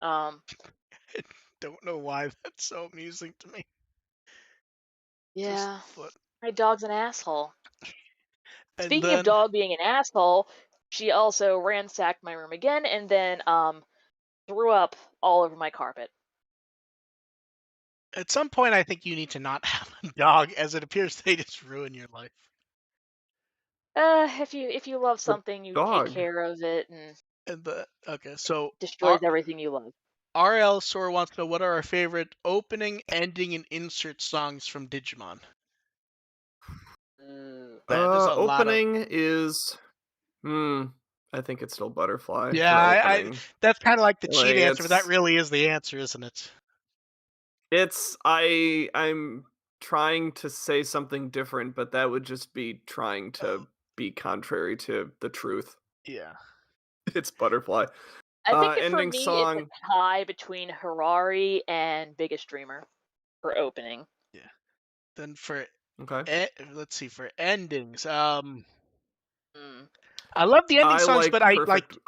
Um, I don't know why that's so amusing to me. Just yeah, the foot. my dog's an asshole. And Speaking of then dog being an asshole, she also ransacked my room again and then threw up all over my carpet. at some point I think you need to not have a dog, as it appears they just ruin your life. If you love The something, you take dog. care of it, and And so destroys everything you love. RL Sor wants to know what are our favorite opening, ending, and insert songs from Digimon. There's a lot of Opening is I think it's still Butterfly yeah. for I opening. that's kind of like the cheat Like answer, but that really is the answer, isn't it? I'm trying to say something different, but that would just be trying to be contrary to the truth. Yeah. It's Butterfly. I think for Ending me, it's song. a tie between Harari and Biggest Dreamer for opening. Yeah. Then for Okay. let's see, for endings. Mm. I love the ending I songs, but like Perfect.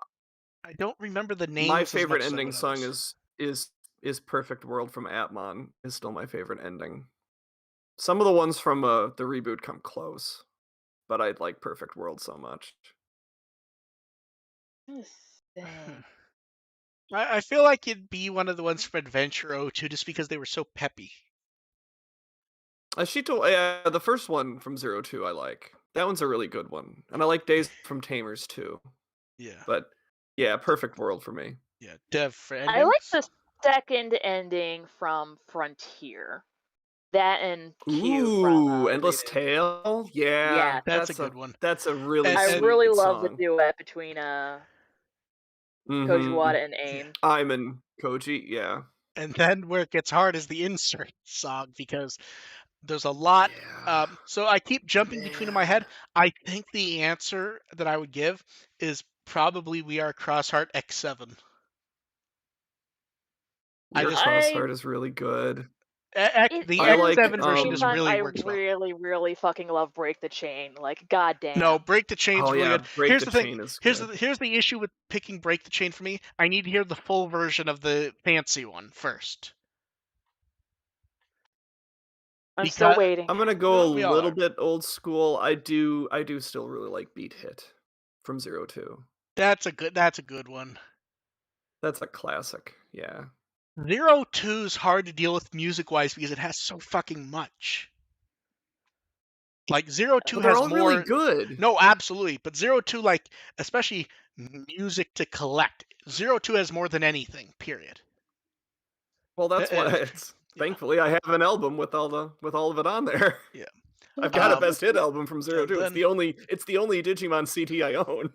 I don't remember the My names as favorite much as I ending would song others. is Perfect World from Atmon is still my favorite ending. Some of the ones from the reboot come close, but I like Perfect World so much. Let's think. I feel like it'd be one of the ones from Adventure 02 just because they were so peppy. The first one from 02 I like. That one's a really good one. And I like Days from Tamers too. Yeah. But yeah, Perfect World for me. Yeah. Dev for I like endings. the second ending from Frontier. That and Q from Ooh, the Endless reboot. Tale? Yeah, Yes. That's a good one. that's a really I And really sweet love the song. duet between Koji Mm-hmm. Wada and yeah. AIM. I'm in Koji, yeah. And then where it gets hard is the insert song because there's a lot. Yeah. So I keep jumping between in my Man. head. I think the answer that I would give is probably We Are Crossheart X7. Your I Crossheart is really good. The I like, X7 version just Sometimes really I works well. really, really fucking love Break the Chain. Like, goddamn. No, Break the Chain's oh really yeah, good. Break Here's the the thing. Chain is Here's good. here's the issue with picking Break the Chain for me. I need to hear the full version of the fancy one first. I'm Because still waiting. I'm gonna go a we all little are. bit old school. I do still really like Beat Hit from 02. That's a good one. That's a classic. Yeah. 02 is hard to deal with music wise because it has so fucking much. Like 02 But they're has all more. really good. No, absolutely. But 02, like, especially music to collect, 02 has more than anything, period. Well, that's why it's Yeah. thankfully I have an album with all of it on there. Yeah. I've got a best hit album from 02. then- It's the only Digimon CD I own.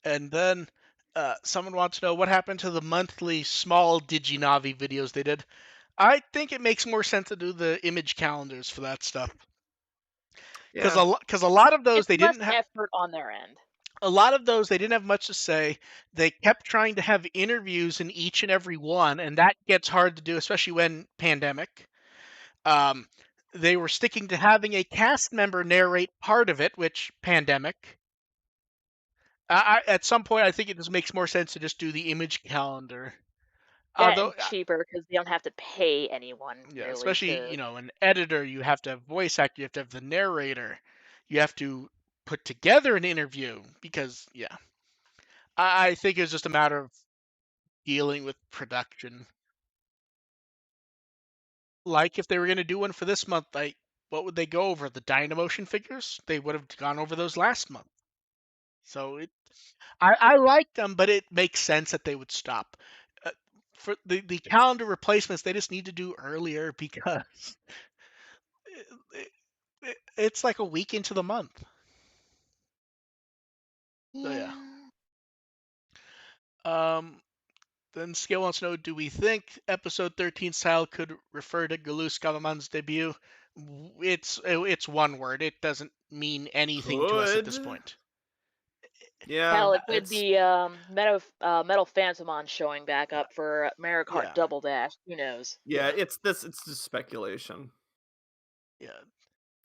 And then someone wants to know what happened to the monthly small Diginavi videos they did. I think it makes more sense to do the image calendars for that stuff. Because Yeah. a lot of those It's they less didn't have. effort on their end. A lot of those they didn't have much to say. They kept trying to have interviews in each and every one, and that gets hard to do, especially when pandemic. They were sticking to having a cast member narrate part of it, which pandemic. At some point, I think it just makes more sense to just do the image calendar. That Although, and cheaper because they don't have to pay anyone yeah, really especially to. an editor, you have to have voice actor, you have to have the narrator, you have to put together an interview because, yeah, I think it's just a matter of dealing with production. Like if they were going to do one for this month, like what would they go over? The Dynamotion figures? They would have gone over those last month. So I like them, but it makes sense that they would stop. Uh, for the calendar replacements, they just need to do earlier because it's like a week into the month. So yeah. Then Scale wants to know: do we think episode 13 style could refer to Galus Gamamon's debut? It's one word. It doesn't mean anything to us at this Could. point. Yeah. Hell, it could It's be Metal Phantomon showing back up for Merrick Heart Yeah. Double Dash. Who knows? yeah, it's just speculation. Yeah.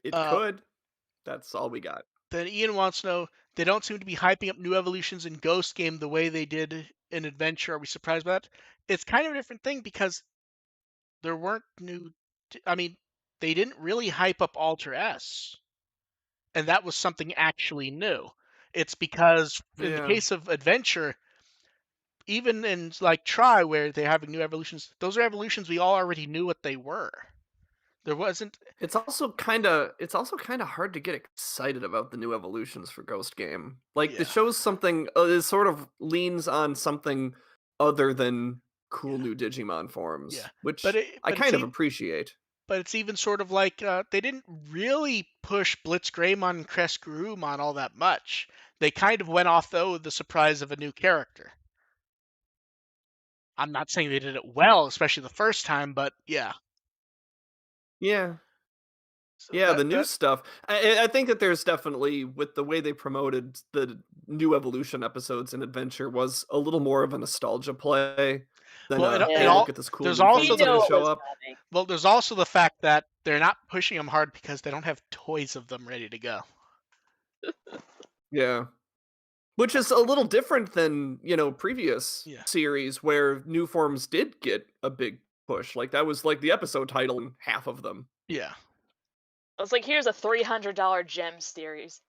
It could. That's all we got. Then Ian wants to know: they don't seem to be hyping up new evolutions in Ghost Game the way they did in Adventure. Are we surprised by that? It's kind of a different thing because there weren't new. I mean, they didn't really hype up Alter S, and that was something actually new. It's because in the Yeah. case of Adventure, even in like Try, where they're having new evolutions, those are evolutions we all already knew what they were. There wasn't. It's also kind of hard to get excited about the new evolutions for Ghost Game. Like the Yeah. show's something it sort of leans on something other than cool new Digimon forms, Yeah. which But I kind of appreciate. But it's even sort of like they didn't really push Blitzgreymon and Crestgrumon all that much. They kind of went off though with the surprise of a new character. I'm not saying they did it well, especially the first time, but yeah. Yeah. So Yeah, the new stuff. I think that there's definitely, with the way they promoted the new evolution episodes in Adventure, was a little more of a nostalgia play than Well, hey, look at this cool there's new also thing We that's know gonna it show was up. coming. well, there's also the fact that they're not pushing them hard because they don't have toys of them ready to go. Yeah. Which is a little different than, previous Yeah. series where new forms did get a big push. Like that was like the episode title in half of them. Yeah. I was like, here's a $300 gem series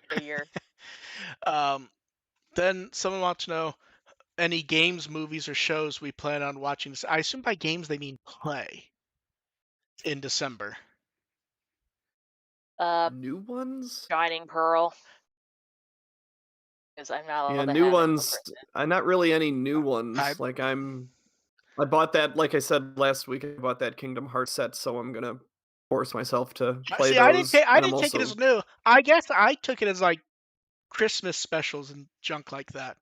figure. Then someone wants to know any games, movies, or shows we plan on watching. I assume by games they mean play in December. New ones? Shining Pearl. Because I'm not allowed Yeah, to new have ones. Not really any new ones. I- I bought that, like I said last week, I bought that Kingdom Hearts set, so I'm gonna force myself to play See, those. I and I'm didn't take it also, as new. I guess I took it as like Christmas specials and junk like that.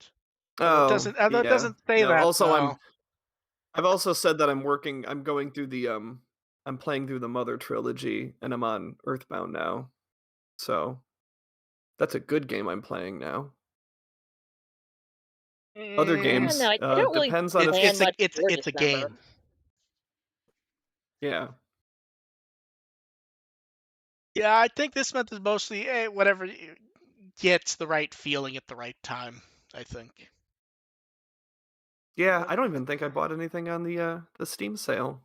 Although oh, it yeah. doesn't say No, that. also So. I've also said that I'm going through I'm playing through the Mother trilogy, and I'm on Earthbound now. So that's a good game I'm playing now. Other I don't games, know. I don't really depends on It's if plan it's a much it's for it's a December. game. Yeah. Yeah, I think this month is mostly whatever gets the right feeling at the right time. I think. Yeah, But I don't even think I bought anything on the Steam sale.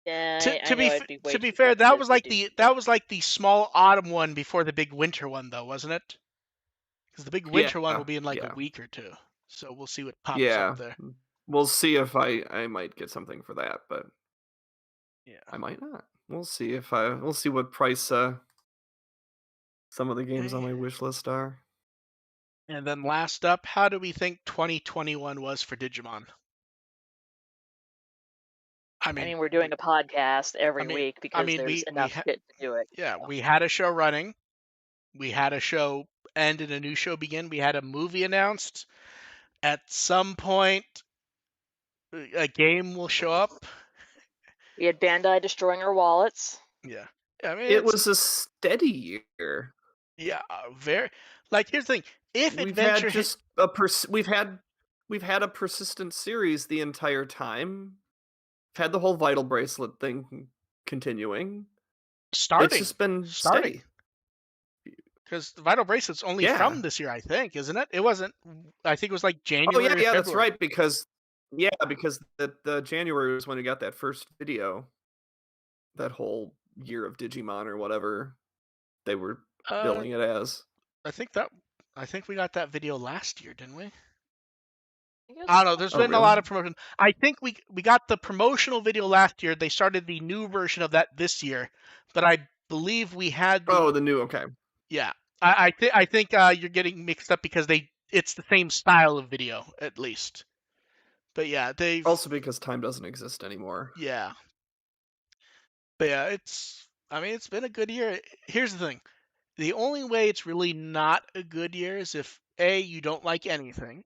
Yeah, I know I'd be way to be too fair, that was busy like to do the small autumn one before the big winter one, though, wasn't it? Because the big Yeah, winter one will be in like a yeah, week or two, so we'll see what pops up yeah. there. We'll see if I might get something for that, but Yeah. I might not. We'll see what price some of the games on Okay. my wish list are. And then last up, how do we think 2021 was for Digimon? I I mean, mean, we're doing a podcast I every mean, week I because mean, there's enough shit to do it. yeah, So. we had a show running. We had a show end and a new show begin. We had a movie announced. At some point, a game will show up. We had Bandai destroying our wallets. Yeah. I mean, It it's was a steady year. yeah, very like here's the thing. If We've had Adventure hit just a we've had a persistent series the entire time. Had the whole Vital Bracelet thing continuing. It's starting, just been steady. because the Vital Bracelet's only Yeah. from this year, I think, isn't it? It wasn't. I think it was like Oh yeah, January or yeah, that's February. right. Because the January was when we got that first video. That whole year of Digimon or whatever they were Uh, billing it as. I think that I think we got that video last year, didn't we? I guess I don't know. There's Oh been a really? lot of promotion. I think we got the promotional video last year. They started the new version of that this year, but I believe we had Oh, the the new okay. yeah. I think you're getting mixed up because it's the same style of video at least. But yeah, they've Also because time doesn't exist anymore. yeah. But yeah, I mean it's been a good year. Here's the thing. The only way it's really not a good year is if A, you don't like anything,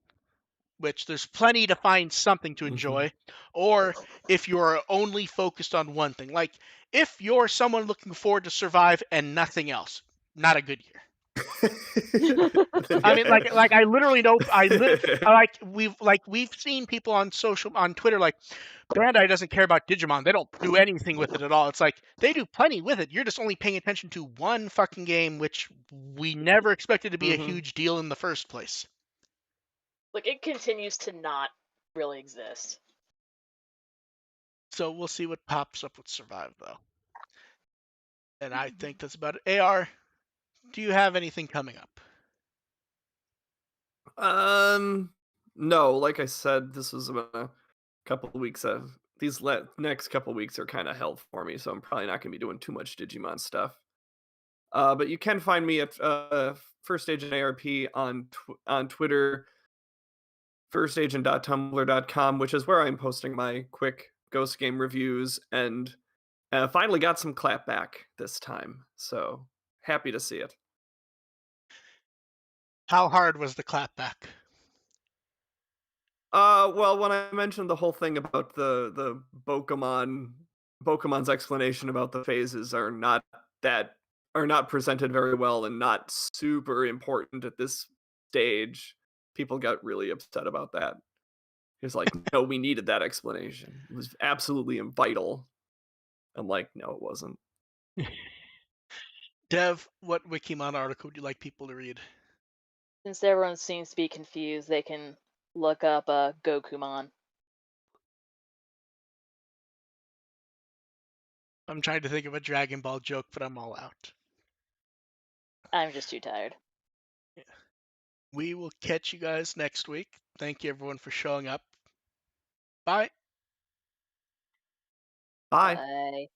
which there's plenty to find something to Mhm. enjoy, or if you're only focused on one thing. Like if you're someone looking forward to Survive and nothing else, not a good year. I mean, Yeah. like I literally know we've seen people on Twitter like Bandai doesn't care about Digimon. They don't do anything with it at all. It's like they do plenty with it. You're just only paying attention to one fucking game, which we never expected to be a Mhm. huge deal in the first place. like it continues to not really exist. So we'll see what pops up with Survive though. And I think that's about it. AR, do you have anything coming up? Um no, like I said, this was about a couple of weeks of next couple of weeks are kind of hell for me, so I'm probably not going to be doing too much Digimon stuff. But you can find me at First Agent ARP on Twitter, firstagent.tumblr.com, which is where I'm posting my quick Ghost Game reviews, and finally got some clapback this time. So happy to see it. How hard was the clapback? Well, when I mentioned the whole thing about the Bokomon's explanation about the phases that are not presented very well and not super important at this stage, people got really upset about that. He's like, "No, we needed that explanation. It was absolutely vital." I'm like, "No, it wasn't." Dev, what Wikimon article would you like people to read? Since everyone seems to be confused, they can look up Gokumon. I'm trying to think of a Dragon Ball joke, but I'm all out. I'm just too tired. Yeah. We will catch you guys next week. Thank you everyone for showing up. Bye. Bye. Bye.